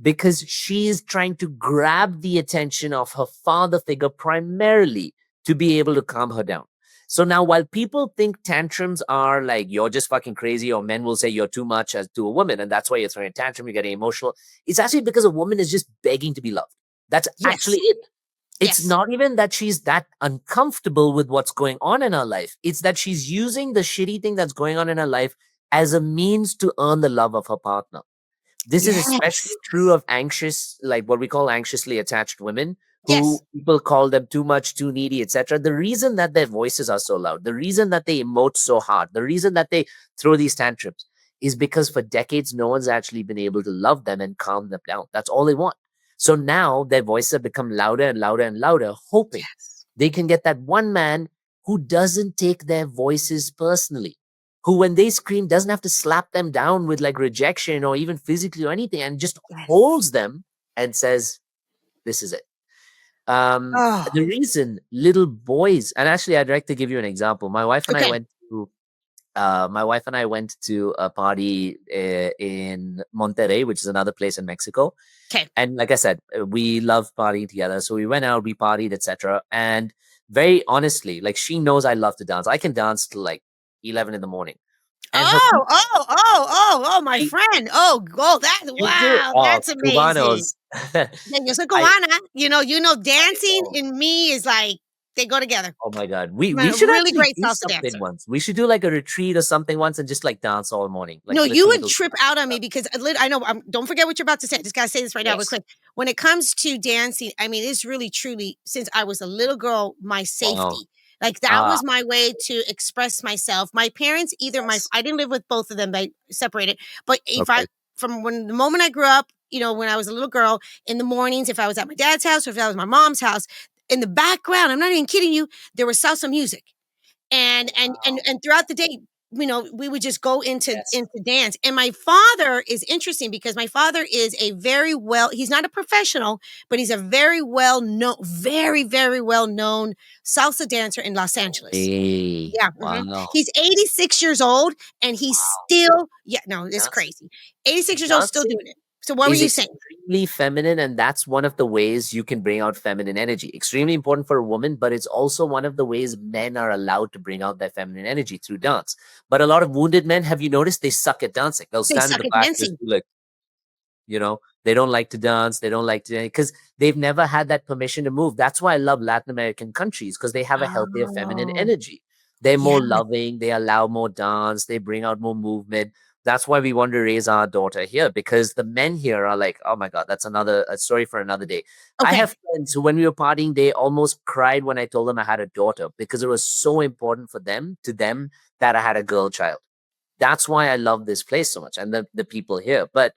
because she is trying to grab the attention of her father figure primarily to be able to calm her down. So now, while people think tantrums are like you're just fucking crazy, or men will say you're too much as to a woman, and that's why you're throwing a tantrum, you're getting emotional, it's actually because a woman is just begging to be loved. That's actually Yes. it. It's Yes. not even that she's that uncomfortable with what's going on in her life. It's that she's using the shitty thing that's going on in her life as a means to earn the love of her partner. This is especially Yes. true of anxious, like what we call anxiously attached women, who Yes. people call them too much, too needy, etc. The reason that their voices are so loud, the reason that they emote so hard, the reason that they throw these tantrums is because for decades, no one's actually been able to love them and calm them down. That's all they want. So now their voices have become louder and louder and louder, hoping Yes. they can get that one man who doesn't take their voices personally, who when they scream doesn't have to slap them down with like rejection or even physically or anything, and just Yes. holds them and says, this is it. Oh, The reason little boys, and actually I'd like to give you an example. okay. My wife and I went to a party in Monterrey, which is another place in Mexico. Okay. And like I said, we love partying together. So we went out, we partied, etc. And very honestly, like she knows I love to dance. I can dance till like 11 in the morning. And her Oh, feet, oh, oh, oh, oh, my I, friend. Oh, that, you too. wow, Oh, that's amazing. Cubanos. Yeah, yo soy I, cubana. I Dancing know. in me is like they go together. Oh my God. I'm We a should really actually great do salsa something dancer. once. We should do like a retreat or something once and just like dance all morning. Like No, you listen to would those trip classic out on me stuff. because I know. Don't forget what you're about to say. I just gotta say this right now, real Yes. quick. When it comes to dancing, I mean, it's really, truly, since I was a little girl, my Wow. safety. Like that Ah, was my way to express myself. My parents, either my yes. I didn't live with both of them; they separated. But if I, Okay. from when the moment I grew up, when I was a little girl, in the mornings, if I was at my dad's house or if I was at my mom's house, in the background, I'm not even kidding you, there was salsa music Wow. and throughout the day we would just go Yes. into dance. And my father is interesting because my father is a very well, he's not a professional, but he's a very well known, very well known salsa dancer in Los No Angeles. way. Yeah. Wow. He's 86 years old and he's Wow. still, yeah, no, it's Dancing. crazy, 86 years old, still Dancing doing it. So what were is you saying? extremely feminine, and that's one of the ways you can bring out feminine energy. Extremely important for a woman, but it's also one of the ways men are allowed to bring out their feminine energy through dance. But a lot of wounded men, have you noticed, they suck at dancing? They'll They stand in suck the at back, just dancing. be like, they don't like to dance, they don't like to, because they've never had that permission to move. That's why I love Latin American countries, because they have a healthier feminine Oh, energy. They're yeah. more loving, they allow more dance, they bring out more movement. That's why we want to raise our daughter here, because the men here are like, oh my God, that's another a story for another day. I Okay. have friends who, when we were partying, they almost cried when I told them I had a daughter, because it was so important for them, to them, that I had a girl child. That's why I love this place so much and the people here. But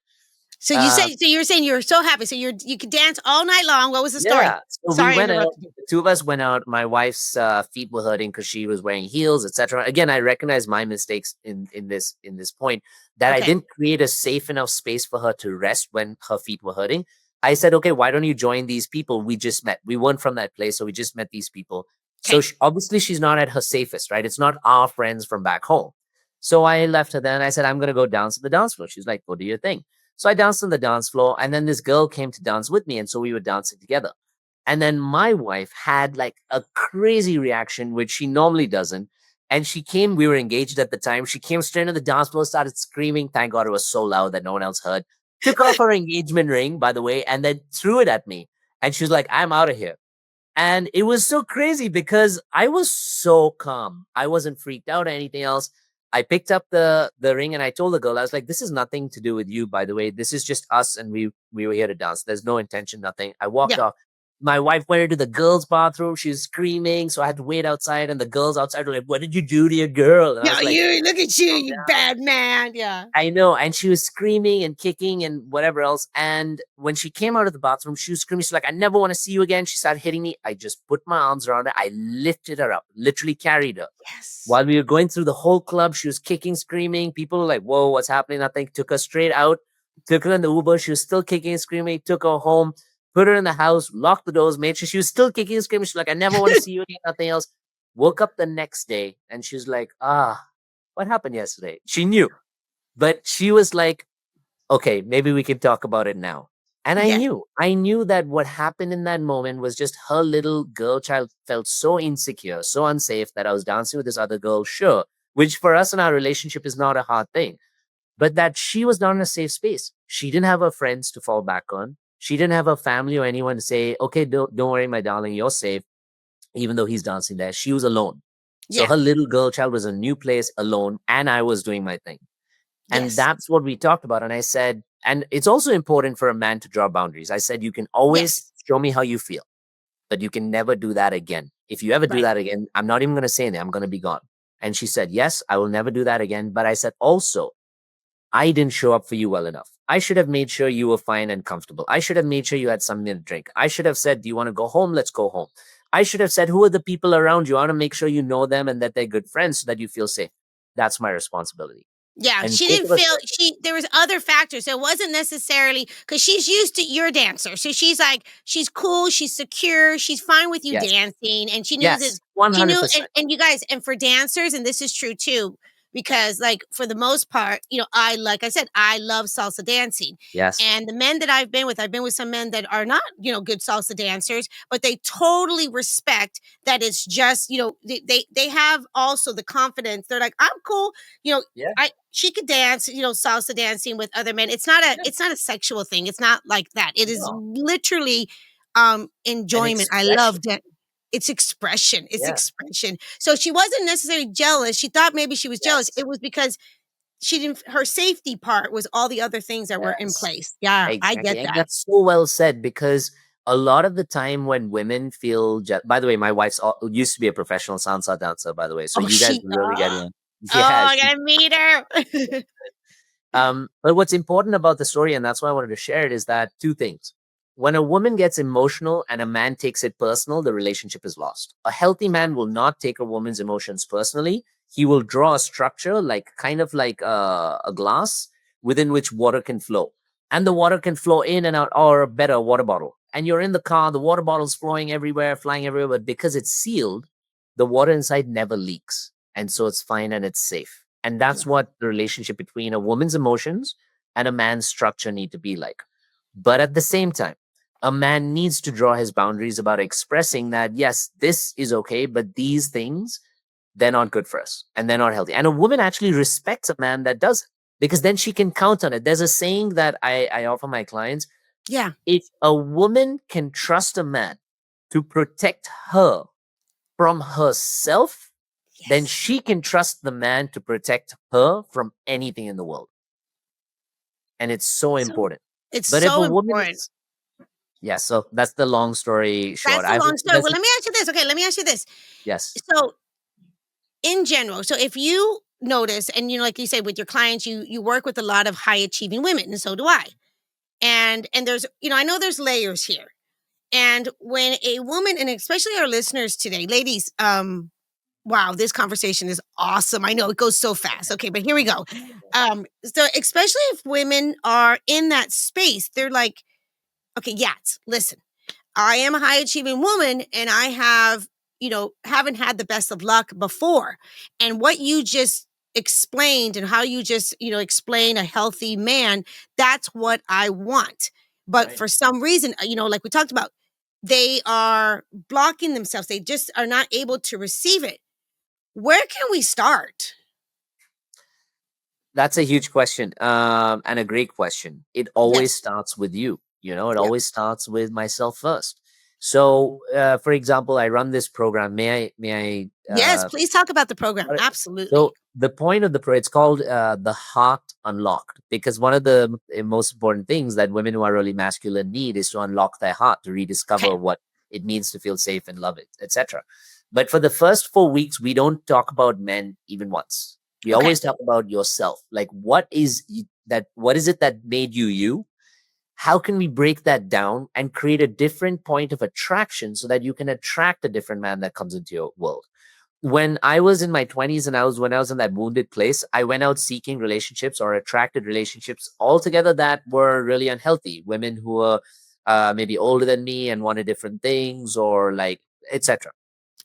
So uh, so you're saying you're so happy. So you could dance all night long. What was the story? yeah, so we Sorry, I went out. interrupted you. The two of us went out. My wife's feet were hurting because she was wearing heels, etc. Again, I recognize my mistakes in this point, that I Okay. didn't create a safe enough space for her to rest when her feet were hurting. I said, okay, why don't you join these people we just met? We weren't from that place, so we just met these people. So Okay. obviously she's not at her safest, right? It's not our friends from back home. So I left her there and I said, I'm gonna go dance on the dance floor. She's like, go do your thing. So I danced on the dance floor, and then this girl came to dance with me, and so we were dancing together. And then my wife had like a crazy reaction, which she normally doesn't. And she came, we were engaged at the time. She came straight to the dance floor, started screaming. Thank God it was so loud that no one else heard. Took off her engagement ring, by the way, and then threw it at me. And she was like, I'm out of here. And it was so crazy because I was so calm. I wasn't freaked out or anything else. I picked up the ring and I told the girl, I was like, this is nothing to do with you, by the way. This is just us, and we were here to dance. There's no intention, nothing. I walked Yeah. off. my wife went into the girls' bathroom. She was screaming, so I had to wait outside. And the girls outside were like, "What did you do to your girl?" And I Yeah, was like, you look at you, "Calm you down." bad man. Yeah. I know. And she was screaming and kicking and whatever else. And when she came out of the bathroom, she was screaming. She's like, "I never want to see you again." She started hitting me. I just put my arms around her. I lifted her up, literally carried her. Yes. While we were going through the whole club, she was kicking, screaming. People were like, "Whoa, what's happening?" Nothing. Took her straight out, took her in the Uber. She was still kicking and screaming. Took her home, put her in the house, locked the doors, made sure she was still kicking and screaming. She's like, "I never want to see you again." Nothing else. Woke up the next day and she's like, what happened yesterday? She knew. But she was like, "Okay, maybe we can talk about it now." And Yes. I knew that what happened in that moment was just her little girl child felt so insecure, so unsafe that I was dancing with this other girl, sure, which for us in our relationship is not a hard thing, but that she was not in a safe space. She didn't have her friends to fall back on. She didn't have her family or anyone to say, "Okay, don't worry, my darling, you're safe," even though he's dancing there. She was alone. So Yeah. her little girl child was in a new place alone, and I was doing my thing. And Yes. that's what we talked about. And I said, and it's also important for a man to draw boundaries. I said, you can always Yes. show me how you feel, but you can never do that again. If you ever do Right. that again, I'm not even going to say anything. I'm going to be gone. And she said, "Yes, I will never do that again." But I said, also, I didn't show up for you well enough. I should have made sure you were fine and comfortable. I should have made sure you had something to drink. I should have said, "Do you want to go home? Let's go home." I should have said, "Who are the people around you? I want to make sure you know them and that they're good friends so that you feel safe." That's my responsibility. Yeah, And she both didn't of us feel were there was other factors. So it wasn't necessarily because she's used to your dancer. So she's like, she's cool, she's secure, she's fine with you yes. dancing. And she knew that Yes, she knew, and, 100%. and you guys, and for dancers, and this is true too, because like for the most part, like I said, I love salsa dancing. Yes. And the men that I've been with some men that are not, good salsa dancers, but they totally respect that it's just, they have also the confidence. They're like, I'm cool, you know, Yeah, I she could dance, salsa dancing with other men. yeah. It's not a sexual thing. It's not like that. It is No, literally an enjoyment. I expression. love that. It's expression. It's Yeah. expression. So she wasn't necessarily jealous. She thought maybe she was jealous. Yes. It was because she didn't her safety part was all the other things that were in Yes. place. Yeah, I Exactly, get and that. that's so well said because a lot of the time when women feel by the way, my wife's used to be a professional salsa dancer, by the way, so Oh, you guys she really get it. oh, Yeah, I gotta meet her. but what's important about the story, and that's why I wanted to share it, is that two things. When a woman gets emotional and a man takes it personal, the relationship is lost. A healthy man will not take a woman's emotions personally. He will draw a structure, like kind of like a glass within which water can flow. And the water can flow in and out, or better, a water bottle. And you're in the car, the water bottle's flowing everywhere, flying everywhere, but because it's sealed, the water inside never leaks. And so it's fine and it's safe. And that's Yes. what the relationship between a woman's emotions and a man's structure need to be like. But at the same time, a man needs to draw his boundaries about expressing that, yes, this is okay, but these things, they're not good for us and they're not healthy. And a woman actually respects a man that does it because then she can count on it. There's a saying that I offer my clients: Yeah. if a woman can trust a man to protect her from herself, then Yes. she can trust the man to protect her from anything in the world. And it's so So important. it's But if a so woman important. is, yeah, so that's the long story short. That's the I long hope story. that's Well, let me ask you this. Okay, let me ask you this. yes. So in general, so if you notice, and like you say with your clients, you work with a lot of high achieving women, and so do I. And there's, I know there's layers here. And when a woman, and especially our listeners today, ladies, wow, this conversation is awesome. I know it goes so fast. Okay, but here we go. So especially if women are in that space, they're like, okay, Yats, listen, I am a high achieving woman and I haven't had the best of luck before. And what you just explained and how you just, explain a healthy man, that's what I want. But Right. for some reason, like we talked about, they are blocking themselves. They just are not able to receive it. Where can we start? That's a huge question, and a great question. It always Yes. starts with you. It Yep. always starts with myself first. So, for example, I run this program. May I? Yes, please talk about the program. Alright. Absolutely. So the point of the it's called the Heart Unlocked, because one of the most important things that women who are really masculine need is to unlock their heart, to rediscover Okay. what it means to feel safe and love it, etc. But for the first 4 weeks, we don't talk about men even once. We Okay. always talk about yourself. Like, what is it that made you you? How can we break that down and create a different point of attraction so that you can attract a different man that comes into your world? When I was in my 20s and when I was in that wounded place, I went out seeking relationships or attracted relationships altogether that were really unhealthy. Women who were maybe older than me and wanted different things, or like, etc.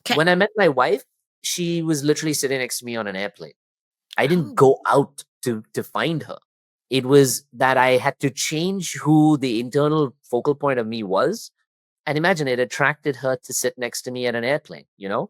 Okay. When I met my wife, she was literally sitting next to me on an airplane. I didn't Oh, go out to find her. It was that I had to change who the internal focal point of me was. And imagine, it attracted her to sit next to me at an airplane, you know?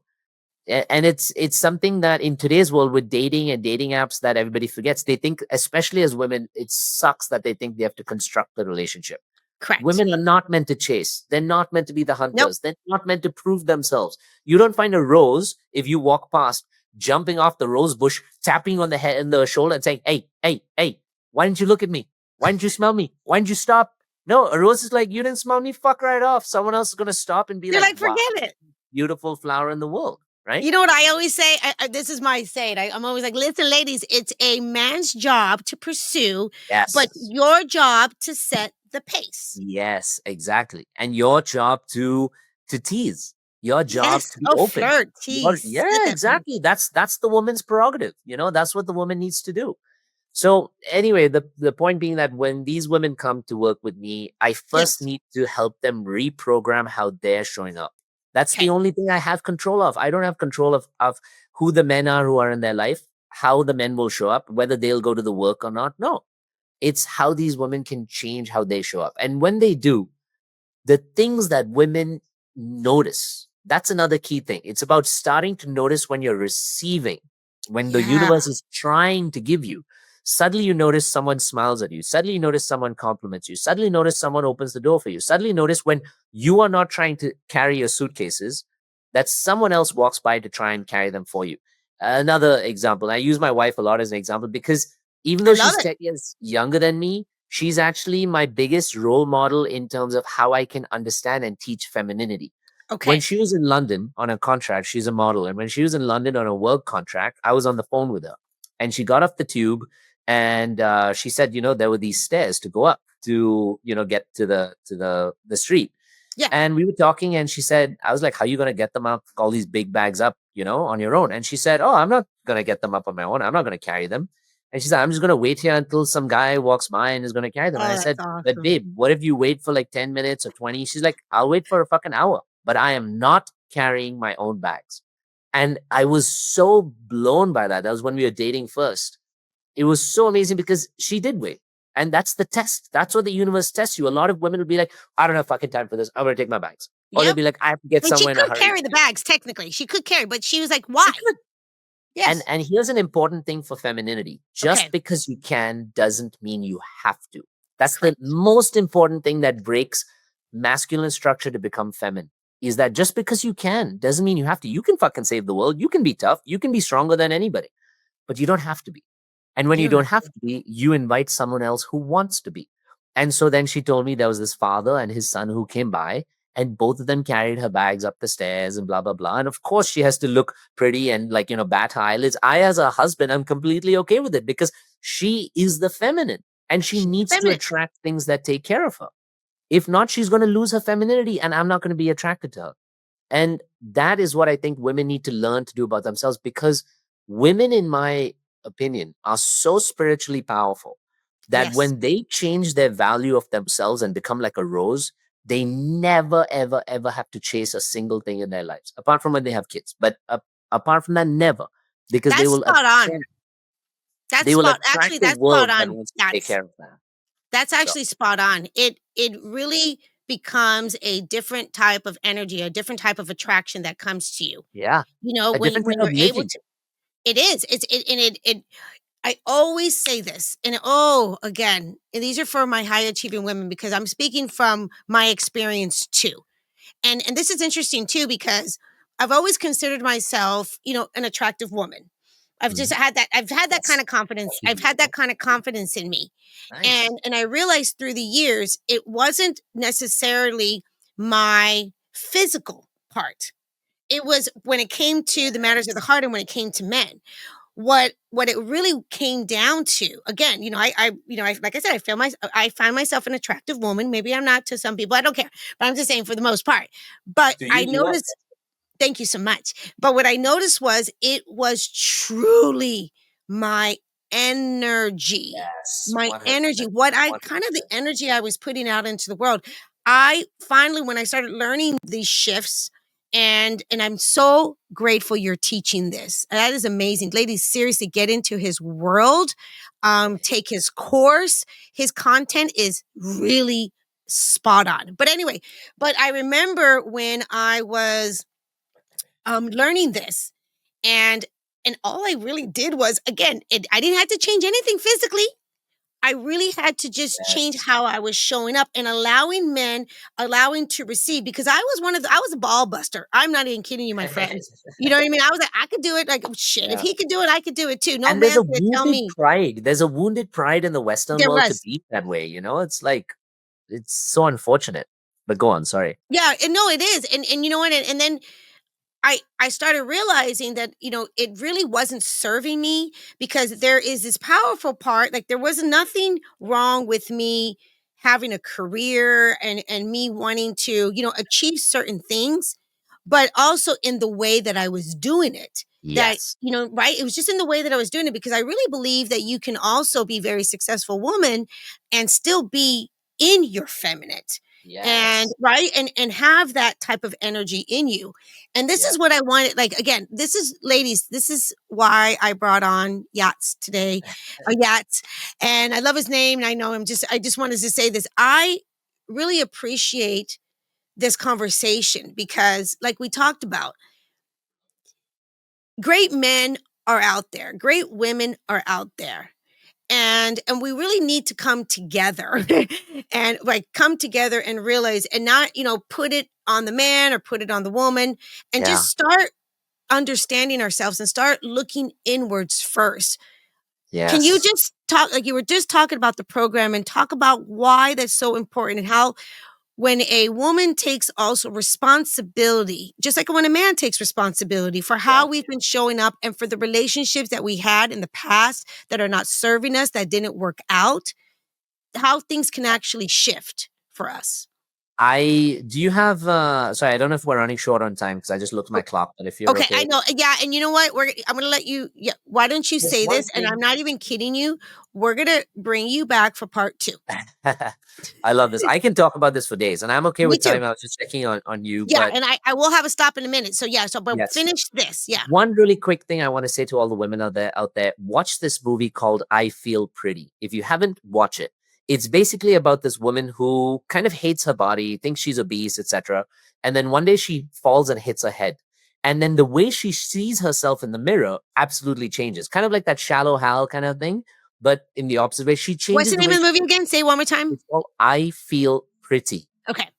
And it's something that in today's world with dating and dating apps that everybody forgets. They think, especially as women, it sucks that they think they have to construct the relationship. correct. Women are not meant to chase. They're not meant to be the Nope. hunters. They're not meant to prove themselves. You don't find a rose if you walk past, jumping off the rose bush, tapping on the head and the shoulder and saying, "Hey, hey, hey, why didn't you look at me? Why didn't you smell me? Why didn't you stop?" No, a rose is like, "You didn't smell me, fuck right off." Someone else is gonna stop and be You're like, like, "Wow, forget it. beautiful flower in the world," right? You know what I always say? This is my saying. I'm always like, listen, ladies, it's a man's job to pursue, but Yes. your job to set the pace. Yes, exactly. And your job to tease, your job Yes. to be Oh, open. flirt, tease. Yeah, Sit that thing. exactly. That's the woman's prerogative. That's what the woman needs to do. So anyway, the point being that when these women come to work with me, I first Yes. need to help them reprogram how they're showing up. That's the Okay. only thing I have control of. I don't have control of who the men are who are in their life, how the men will show up, whether they'll go to the work or not. No, it's how these women can change how they show up. And when they do, the things that women notice, that's another key thing. It's about starting to notice when you're receiving, when the Yeah. universe is trying to give you. Suddenly you notice someone smiles at you. Suddenly you notice someone compliments you. Suddenly you notice someone opens the door for you. Suddenly you notice when you are not trying to carry your suitcases, that someone else walks by to try and carry them for you. Another example, I use my wife a lot as an example because even I though love she's it. 10 years younger than me, she's actually my biggest role model in terms of how I can understand and teach femininity. When Okay. she was in London on a contract, she's a model. And when she was in London on a work contract, I was on the phone with her. And she got off the tube and she said, there were these stairs to go up to, get to the street. Yeah. And we were talking, and she said, I was like, how are you going to get them up, all these big bags up, on your own? And she said, oh, I'm not going to get them up on my own. I'm not going to carry them. And she said, I'm just going to wait here until some guy walks by and is going to carry them. And I Oh, that's said, but awesome. babe, what if you wait for like 10 minutes or 20? She's like, I'll wait for a fucking hour, but I am not carrying my own bags. And I was so blown by that. That was when we were dating first. It was so amazing because she did wait. And that's the test. That's what the universe tests you. A lot of women will be like, I don't have fucking time for this. I'm going to take my bags. Or they'll Yep. be like, I have to get And she somewhere in a could hurry. carry the bags, technically. She could carry, but she was like, why? She could. Yes. And here's an important thing for femininity. Okay. Just because you can doesn't mean you have to. That's the Correct. most important thing that breaks masculine structure to become feminine. Is that just because you can doesn't mean you have to. You can fucking save the world. You can be tough. You can be stronger than anybody. But you don't have to be. And when You you don't don't have have to. to be, you invite someone else who wants to be. And so then she told me there was this father and his son who came by, and both of them carried her bags up the stairs and blah, blah, blah. And of course, she has to look pretty and like, bat her eyelids. I, as a husband, I'm completely okay with it because she is the feminine and she She's needs to feminine. attract things that take care of her. If not, she's going to lose her femininity and I'm not going to be attracted to her. And that is what I think women need to learn to do about themselves, because women, in my opinion, are so spiritually powerful that Yes. when they change their value of themselves and become like a rose, they never, ever, ever have to chase a single thing in their lives, apart from when they have kids. But apart from that, never, because That's spot on. they will attract a That's spot world that on. wants to take care of that. That's So actually spot on. It really becomes a different type of energy, a different type of attraction that comes to you. yeah, a different When way of you're able living. to, it is. It I always say this, and oh, again, and these are for my high achieving women because I'm speaking from my experience too. And this is interesting too because I've always considered myself, an attractive woman. Mhm. I've had that kind Yes, of confidence. you I've had that beautiful. kind of confidence in me. Nice. And I realized through the years it wasn't necessarily my physical part. It was when it came to the matters of the heart and when it came to men. What it really came down to, again, like I said, I find myself an attractive woman. Maybe I'm not to some people. I don't care. But I'm just saying for the most part. But To I you, you are. noticed, thank you so much. But what I noticed was it was truly my energy. Yes, My 100%. energy, what I kind of the 100%. energy I was putting out into the world. I finally, when I started learning these shifts, and I'm so grateful you're teaching this. That is amazing. Ladies, seriously, get into his world. Take his course. His content is really spot on. But anyway, but I remember when I was learning this, and all I really did was, again, I didn't have to change anything physically. I really had to just change Yes. how I was showing up and allowing men, allowing to receive, because I was a ball buster. I'm not even kidding you, my friend. You know what I mean? I was like, I could do it. Like, oh, shit, if Yeah. he could do it, I could do it too. No And there's man's a gonna tell wounded me. pride. There's a wounded pride in the Western There world to was. be that way. It's like, it's so unfortunate. But go on, sorry. Yeah, and no, it is. And you know what? And then I started realizing that, it really wasn't serving me, because there is this powerful part. Like, there was nothing wrong with me having a career and me wanting to, achieve certain things, but also in the way that I was doing it. That, Yes. right? It was just in the way that I was doing it, because I really believe that you can also be very successful woman and still be in your feminine, and Yes. right, and have that type of energy in you. And this Yeah. is what I wanted. Like, again, this is, ladies, this is why I brought on Yats today, or Yats. And I love his name. And I just wanted to say this. I really appreciate this conversation, because, like we talked about, great men are out there, great women are out there. And we really need to come together and, like, come together and realize, and not, put it on the man or put it on the woman, and Yeah. just start understanding ourselves and start looking inwards first. Can you Yes. just talk, like you were just talking about the program, and talk about why that's so important, and how when a woman takes also responsibility, just like when a man takes responsibility for how Yeah. we've been showing up and for the relationships that we had in the past that are not serving us, that didn't work out, how things can actually shift for us. I do you have sorry, I don't know if we're running short on time because I just looked at my clock, but if you're Okay, I okay. know. Yeah, and you know what? I'm gonna let you. Yeah, why don't you Just say one this? And thing. I'm not even kidding you. We're gonna bring you back for part two. I love this. I can talk about this for days, and I'm okay Me with too. time. I was just checking on you, Yeah, but and I will have a stop in a minute. So yeah, so but yes. finish this. Yeah. One really quick thing I want to say to all the women out there, watch this movie called I Feel Pretty. If you haven't, watch it. It's basically about this woman who kind of hates her body, thinks she's obese, etc. And then one day she falls and hits her head. And then the way she sees herself in the mirror absolutely changes. Kind of like that shallow Hal kind of thing, but in the opposite way. She What's changes the the name way of the she movie again? Say it one more time. it's called I Feel Pretty. Okay.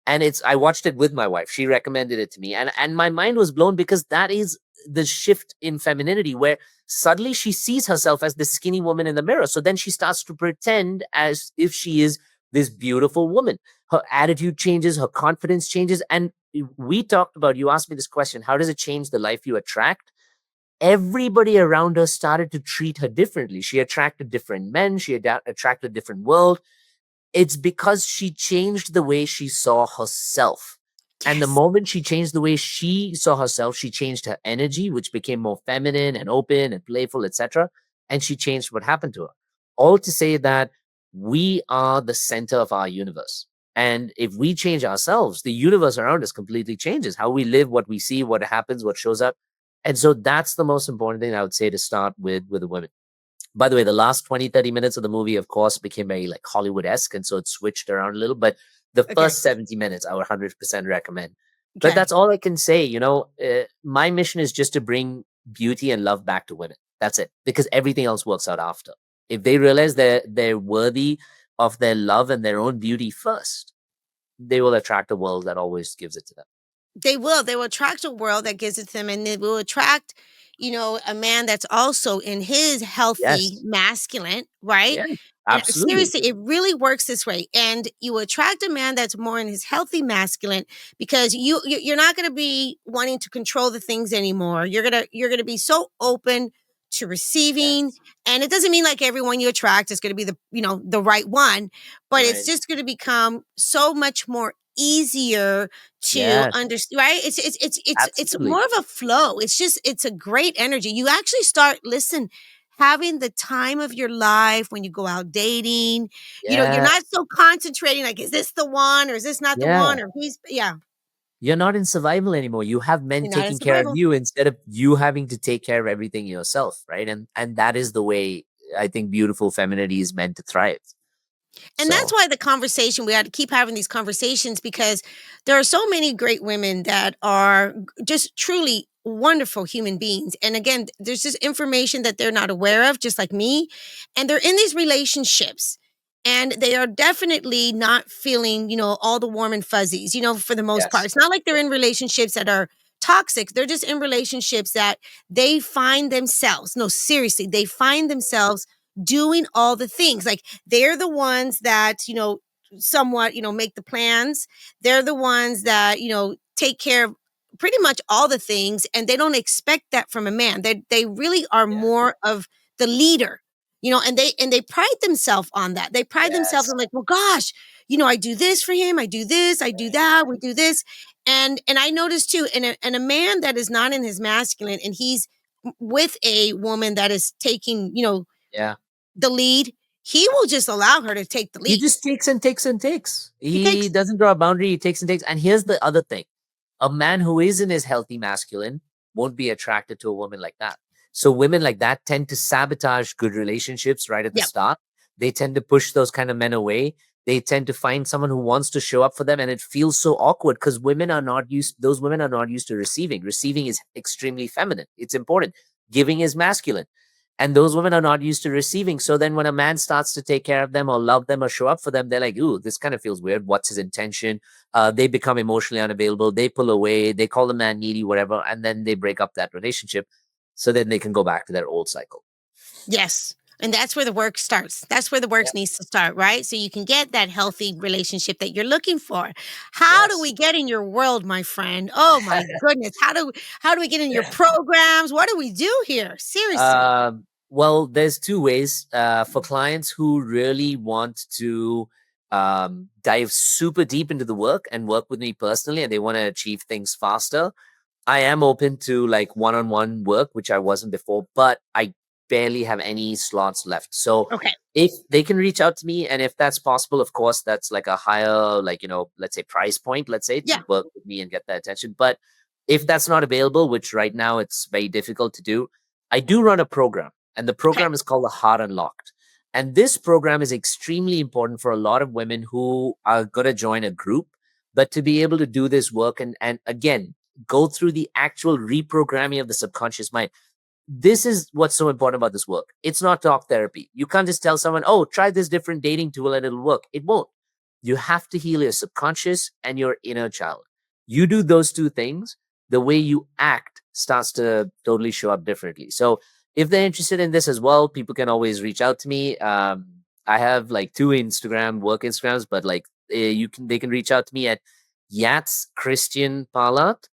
And I watched it with my wife. She recommended it to me, and my mind was blown because that is the shift in femininity where suddenly she sees herself as this skinny woman in the mirror. So then she starts to pretend as if she is this beautiful woman. Her attitude changes, her confidence changes. And we talked about, you asked me this question, how does it change the life you attract? Everybody around her started to treat her differently. She attracted different men, she attracted a different world. It's because she changed the way she saw herself. And the Yes. moment she changed the way she saw herself, she changed her energy, which became more feminine and open and playful, etc. And she changed what happened to her. All to say that we are the center of our universe. And if we change ourselves, the universe around us completely changes. How we live, what we see, what happens, what shows up. And so that's the most important thing I would say to start with the women. By the way, the last 20, 30 minutes of the movie, of course, became very like Hollywood-esque. And so it switched around a little. But the Okay. first 70 minutes, I would 100% recommend. But Okay. that's all I can say. My mission is just to bring beauty and love back to women. That's it. Because everything else works out after. If they realize they're worthy of their love and their own beauty first, they will attract a world that always gives it to them. They will. They will attract a world that gives it to them, and they will attract, a man that's also in his healthy Yes. masculine, right? Yeah. And Absolutely. seriously, it really works this way. And you attract a man that's more in his healthy masculine because you're not going to be wanting to control the things anymore. You're going to be so open to receiving. Yes. And it doesn't mean like everyone you attract is going to be the right one, but it's Right. just going to become so much more easier to Yes. understand, right? It's Absolutely. more of a flow. It's a great energy. You actually start listen having the time of your life when you go out dating. You're not Yes. so concentrating like, is this the one or is this not the Yeah. one? Or he's, yeah, You're not in survival anymore. You have men you're not in taking care of survival. you instead of you having to take care of everything yourself, right? And that is the way I think beautiful femininity is meant to thrive. And that's So why the conversation, we had to keep having these conversations because there are so many great women that are just truly wonderful human beings. And again, there's just information that they're not aware of, just like me. And they're in these relationships and they are definitely not feeling, all the warm and fuzzies, for the most part. yes. It's not like they're in relationships that are toxic. They're just in relationships that they find themselves, no, seriously, they find themselves doing all the things. Like they're the ones that, somewhat, make the plans. They're the ones that, take care of pretty much all the things. And they don't expect that from a man. They really are Yeah. more of the leader, and they pride themselves on that. They pride themselves Yes. on like, well, gosh, I do this for him. I do this, I do that, we do this. And I noticed too, and a man that is not in his masculine and he's with a woman that is taking, Yeah. the lead, he will just allow her to take the He lead. just takes and takes and takes. He He takes doesn't draw a boundary, he takes and takes. And here's the other thing. A man who is in his healthy masculine won't be attracted to a woman like that. So women like that tend to sabotage good relationships right at the Yep. start. They tend to push those kind of men away. They tend to find someone who wants to show up for them, and it feels so awkward because women are not used. Those women are not used to receiving. Receiving is extremely feminine. It's important. Giving is masculine, and those women are not used to receiving. So then, when a man starts to take care of them or love them or show up for them, they're like, "Ooh, this kind of feels weird. What's his intention?" They become emotionally unavailable. They pull away. They call the man needy, whatever, and then they break up that relationship. So then they can go back to their old cycle. Yes. And that's where the work starts. That's where the work Yeah. needs to start, right? So you can get that healthy relationship that you're looking for. How do we Yes. get in your world, my friend? Oh my goodness. How do we get in your programs? What do we do here? Seriously. Well, there's two ways. For clients who really want to dive super deep into the work and work with me personally, and they want to achieve things faster, I am open to like one-on-one work, which I wasn't before, but I barely have any slots left. So Okay. if they can reach out to me, and if that's possible, of course, that's like a higher, like, let's say price point, let's say, to Yeah. work with me and get that attention. But if that's not available, which right now it's very difficult to do, I do run a program, and the Okay. program is called the Heart Unlocked. And this program is extremely important for a lot of women who are going to join a group, but to be able to do this work and again, go through the actual reprogramming of the subconscious mind. This is what's so important about this work. It's not talk therapy. You can't just tell someone, oh, try this different dating tool and it'll work. It won't. You have to heal your subconscious and your inner child. You do those two things, the way you act starts to totally show up differently. So if they're interested in this as well, people can always reach out to me. I have like two Instagram work Instagrams, but like they can reach out to me at Yats Christian Palat.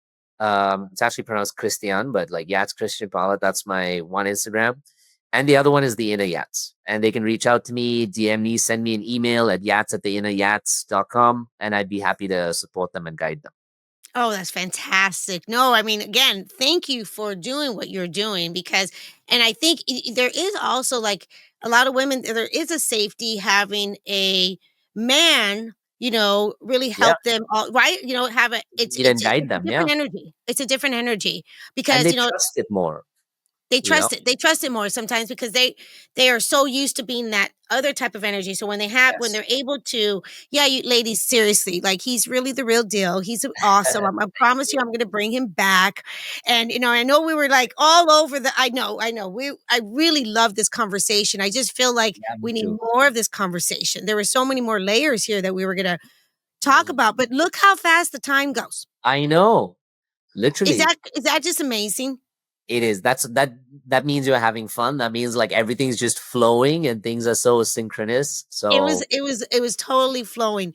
It's actually pronounced Christian, but like Yats Christian Paula, that's my one Instagram. And the other one is the Inner Yats. And they can reach out to me, DM me, send me an email at yats@theinneryats.com, and I'd be happy to support them and guide them. Oh, that's fantastic. No, I mean, again, thank you for doing what you're doing because, and I think there is also like a lot of women, there is a safety having a man, really Yeah. help them all, right? Have a, Lead and guide it's a them. Yeah. different energy. It's a different energy And because, they trust it more, they you know? trust it. They trust it more sometimes because they are so used to being that other type of energy. So when Yes. they're able to, yeah, you ladies, seriously, like he's really the real deal. He's awesome. I Thank promise you, you. I'm going to bring him back. And I know we were like all over the. I know. I really love this conversation. I just feel like Yeah, me we need too. more of this conversation. There were so many more layers here that we were going to talk Mm. about. But look how fast the time goes. I know. Is Literally. that is that just amazing? It is. That means you're having fun. That means like everything's just flowing and things are so synchronous. It was So it was it was totally flowing.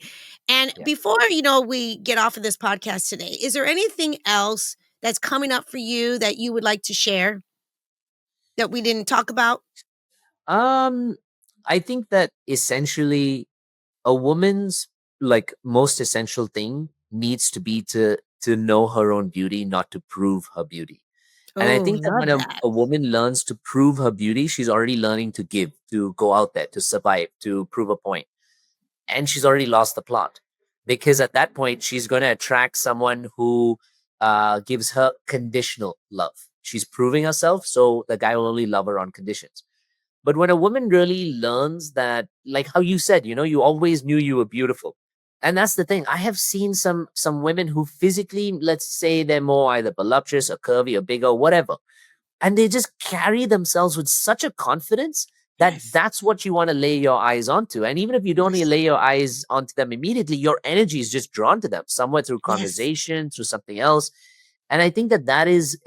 And yeah. before, we get off of this podcast today, is there anything else that's coming up for you that you would like to share that we didn't talk about? Um, I think that essentially a woman's like most essential thing needs to be to know her own beauty, not to prove her beauty. And I Oh, think that when love that. a woman learns to prove her beauty, she's already learning to give, to go out there, to survive, to prove a point. And she's already lost the plot. Because at that point, she's going to attract someone who gives her conditional love. She's proving herself, so the guy will only love her on conditions. But when a woman really learns that, like how you said, you always knew you were beautiful. And that's the thing. I have seen some women who physically, let's say they're more either voluptuous or curvy or bigger, whatever, and they just carry themselves with such a confidence that Yes. that's what you want to lay your eyes onto. And even if you don't Yes. lay your eyes onto them immediately, your energy is just drawn to them somewhere through Yes. conversation, through something else. And I think that that is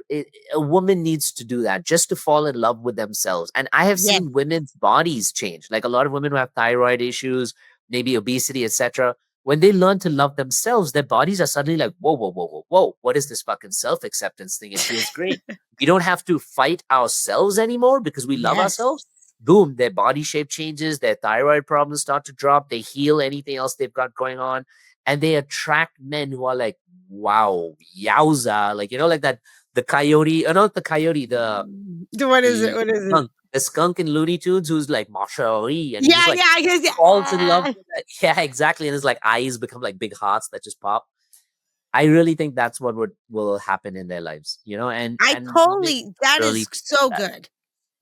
a woman needs to do that just to fall in love with themselves. And I have Yes. seen women's bodies change, like a lot of women who have thyroid issues, maybe obesity, etc. When they learn to love themselves, their bodies are suddenly like, whoa, whoa, whoa, whoa, whoa. What is this fucking self acceptance thing? It feels great. We don't have to fight ourselves anymore because we love Yes. ourselves. Boom, their body shape changes, their thyroid problems start to drop, they heal anything else they've got going on, and they attract men who are like, wow, yowza, like like that the coyote, not the coyote, the What is it? the What is it? skunk, the skunk in Looney Tunes who's like Marshall, and he just Yeah, like yeah, yes, yeah. falls in love with it. Yeah, exactly, and his like eyes become like big hearts that just pop. I really think that's what will happen in their lives, I and women totally that really is forget so that. good.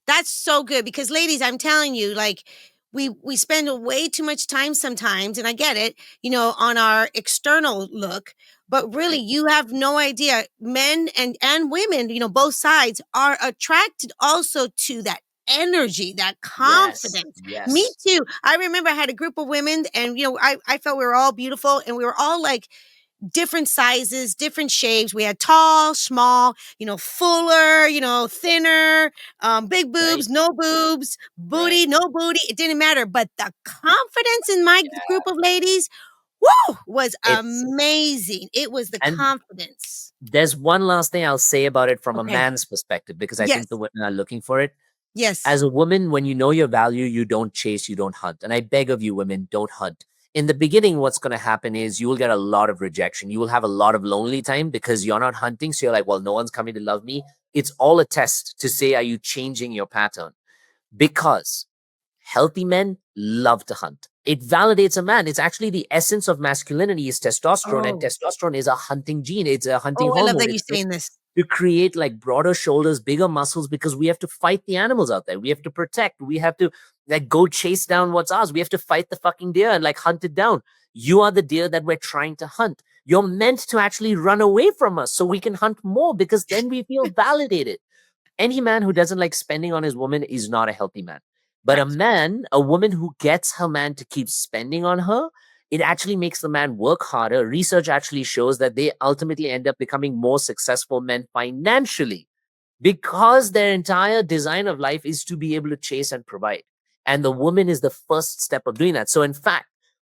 That's so good because ladies, I'm telling you, like we spend way too much time sometimes, and I get it, on our external look, but really Right. you have no idea. Men and women, both sides are attracted also to that energy, that Yes. confidence. Me Yes. too. I remember I had a group of women and I felt we were all beautiful and we were all like different sizes, different shapes. We had tall, small, fuller, thinner, big Right. boobs, no boobs, Right. booty, no booty. It didn't matter. But the confidence in my Yeah. group of ladies, woo, was It's amazing. It was the and confidence. there's one last thing I'll say about it from a Okay. man's perspective, because I think the Yes. women are looking for it. Yes. As a woman, when you know your value, you don't chase, you don't hunt. And I beg of you, women, don't hunt. In the beginning, what's going to happen is you will get a lot of rejection. You will have a lot of lonely time because you're not hunting. So you're like, well, no one's coming to love me. It's all a test to say, are you changing your pattern? Because healthy men love to hunt. It validates a man. It's actually the essence of masculinity is testosterone, and Oh. testosterone is a hunting gene. It's a hunting Oh, I love hormone. that you're It's made saying this. to create like broader shoulders, bigger muscles, because we have to fight the animals out there. We have to protect. We have to like go chase down what's ours. We have to fight the fucking deer and like hunt it down. You are the deer that we're trying to hunt. You're meant to actually run away from us so we can hunt more because then we feel validated. Any man who doesn't like spending on his woman is not a healthy man. But Correct. a woman who gets her man to keep spending on her, it actually makes the man work harder. Research actually shows that they ultimately end up becoming more successful men financially because their entire design of life is to be able to chase and provide. And the woman is the first step of doing that. So, in fact,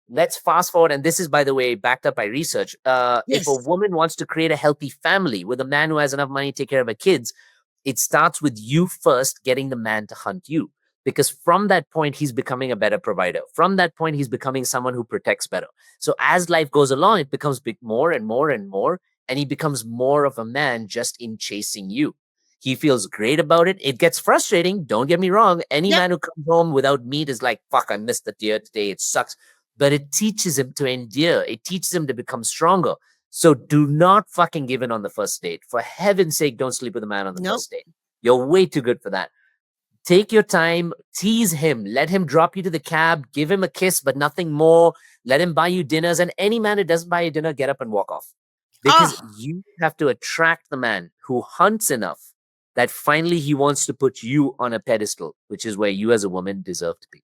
let's fast forward. And this is, by the way, backed up by research. If a Yes. woman wants to create a healthy family with a man who has enough money to take care of her kids, it starts with you first getting the man to hunt you. Because from that point, he's becoming a better provider. From that point, he's becoming someone who protects better. So as life goes along, it becomes big more and more and more. And he becomes more of a man just in chasing you. He feels great about it. It gets frustrating. Don't get me wrong. Any Yep. man who comes home without meat is like, fuck, I missed the deer today. It sucks. But it teaches him to endure. It teaches him to become stronger. So do not fucking give in on the first date. For heaven's sake, don't sleep with a man on the Nope. first date. You're way too good for that. Take your time, tease him, let him drop you to the cab, give him a kiss, but nothing more. Let him buy you dinners. And any man who doesn't buy you dinner, get up and walk off. Because Oh, you have to attract the man who hunts enough that finally he wants to put you on a pedestal, which is where you as a woman deserve to be.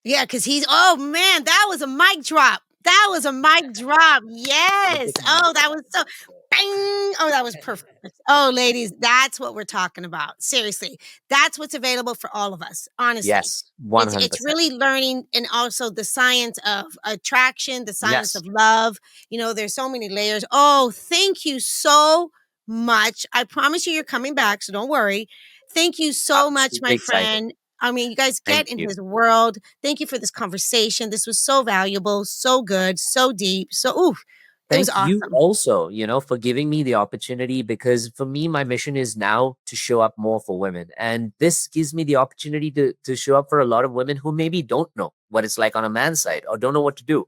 yeah, because oh man, that was a mic drop. That was a mic drop. We'll Yes. take a Oh, mic that drop was for so sure. Oh, that was perfect. Oh, ladies, that's what we're talking about. Seriously, that's what's available for all of us. Honestly, Yes, it's 100%. really learning, and also the science of attraction, the science Yes. of love. There's so many layers. Oh, thank you so much. I promise you're coming back, so don't worry. Thank you so I'm much, super my excited. friend. I mean, you guys Thank get in you. his world. Thank you for this conversation. This was so valuable, so good, so deep. So, ooh, it was Thank you awesome. also, for giving me the opportunity, because for me, my mission is now to show up more for women. And this gives me the opportunity to show up for a lot of women who maybe don't know what it's like on a man's side or don't know what to do.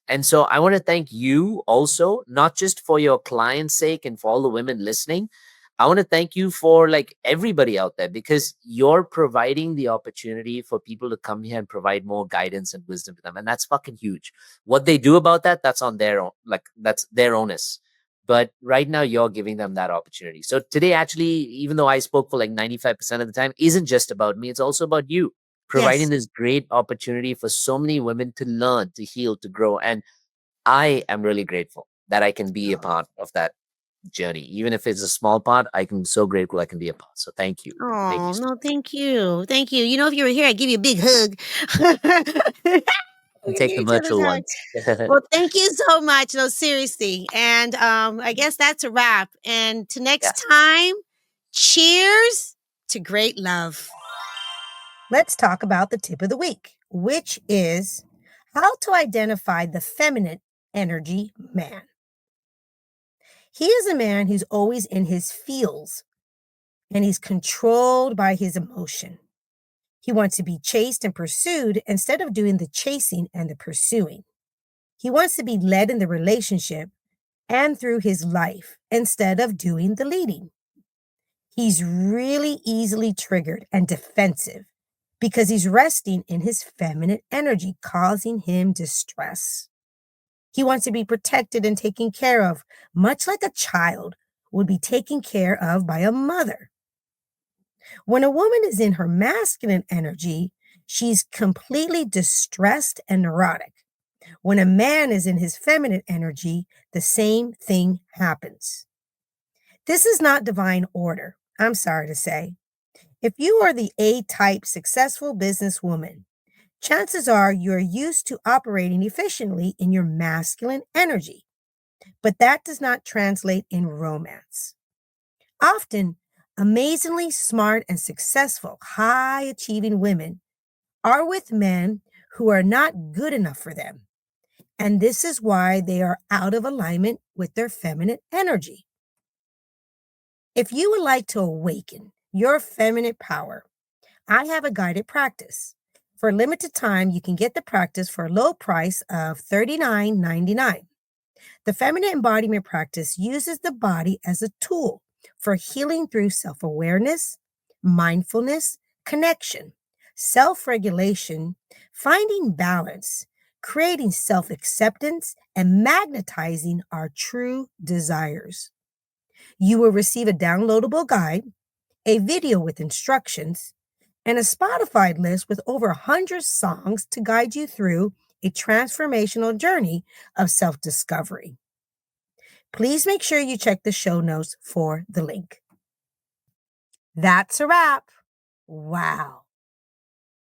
And so I want to thank you also, not just for your client's sake and for all the women listening. I want to thank you for like everybody out there, because you're providing the opportunity for people to come here and provide more guidance and wisdom to them. And that's fucking huge. What they do about that, that's on their own, like that's their onus. But right now you're giving them that opportunity. So today, actually, even though I spoke for like 95% of the time, isn't just about me, it's also about you providing Yes. this great opportunity for so many women to learn, to heal, to grow. And I am really grateful that I can be a part of that journey. Even if it's a small part, I can so grateful I can be a part. So thank you. Thank you Oh, so no, much. thank you. Thank you. If you were here, I'd give you a big hug. And We can take give the each other's virtual hug. ones. Well, thank you so much. No, seriously. And I guess that's a wrap. And to next Yes. time, cheers to great love. Let's talk about the tip of the week, which is how to identify the feminine energy man. He is a man who's always in his feels and he's controlled by his emotion. He wants to be chased and pursued instead of doing the chasing and the pursuing. He wants to be led in the relationship and through his life instead of doing the leading. He's really easily triggered and defensive because he's resting in his feminine energy, causing him distress. He wants to be protected and taken care of, much like a child would be taken care of by a mother. When a woman is in her masculine energy, she's completely distressed and neurotic. When a man is in his feminine energy, the same thing happens. This is not divine order, I'm sorry to say. If you are the A type successful businesswoman, chances are you're used to operating efficiently in your masculine energy, but that does not translate in romance. Often, amazingly smart and successful, high achieving women are with men who are not good enough for them. And this is why they are out of alignment with their feminine energy. If you would like to awaken your feminine power, I have a guided practice. For a limited time, you can get the practice for a low price of $39.99. The feminine embodiment practice uses the body as a tool for healing through self awareness, mindfulness, connection, self regulation, finding balance, creating self acceptance, and magnetizing our true desires. You will receive a downloadable guide, a video with instructions, and a Spotify list with over 100 songs to guide you through a transformational journey of self discovery. Please make sure you check the show notes for the link. That's a wrap. Wow.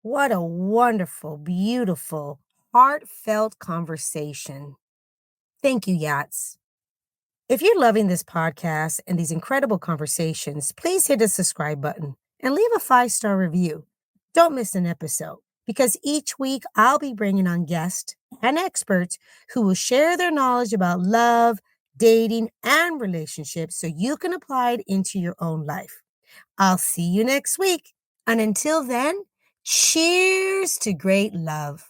What a wonderful, beautiful, heartfelt conversation. Thank you, Yats. If you're loving this podcast and these incredible conversations, please hit the subscribe button and leave a 5-star review. Don't miss an episode because each week I'll be bringing on guests and experts who will share their knowledge about love, dating, and relationships so you can apply it into your own life. I'll see you next week. And until then, cheers to great love.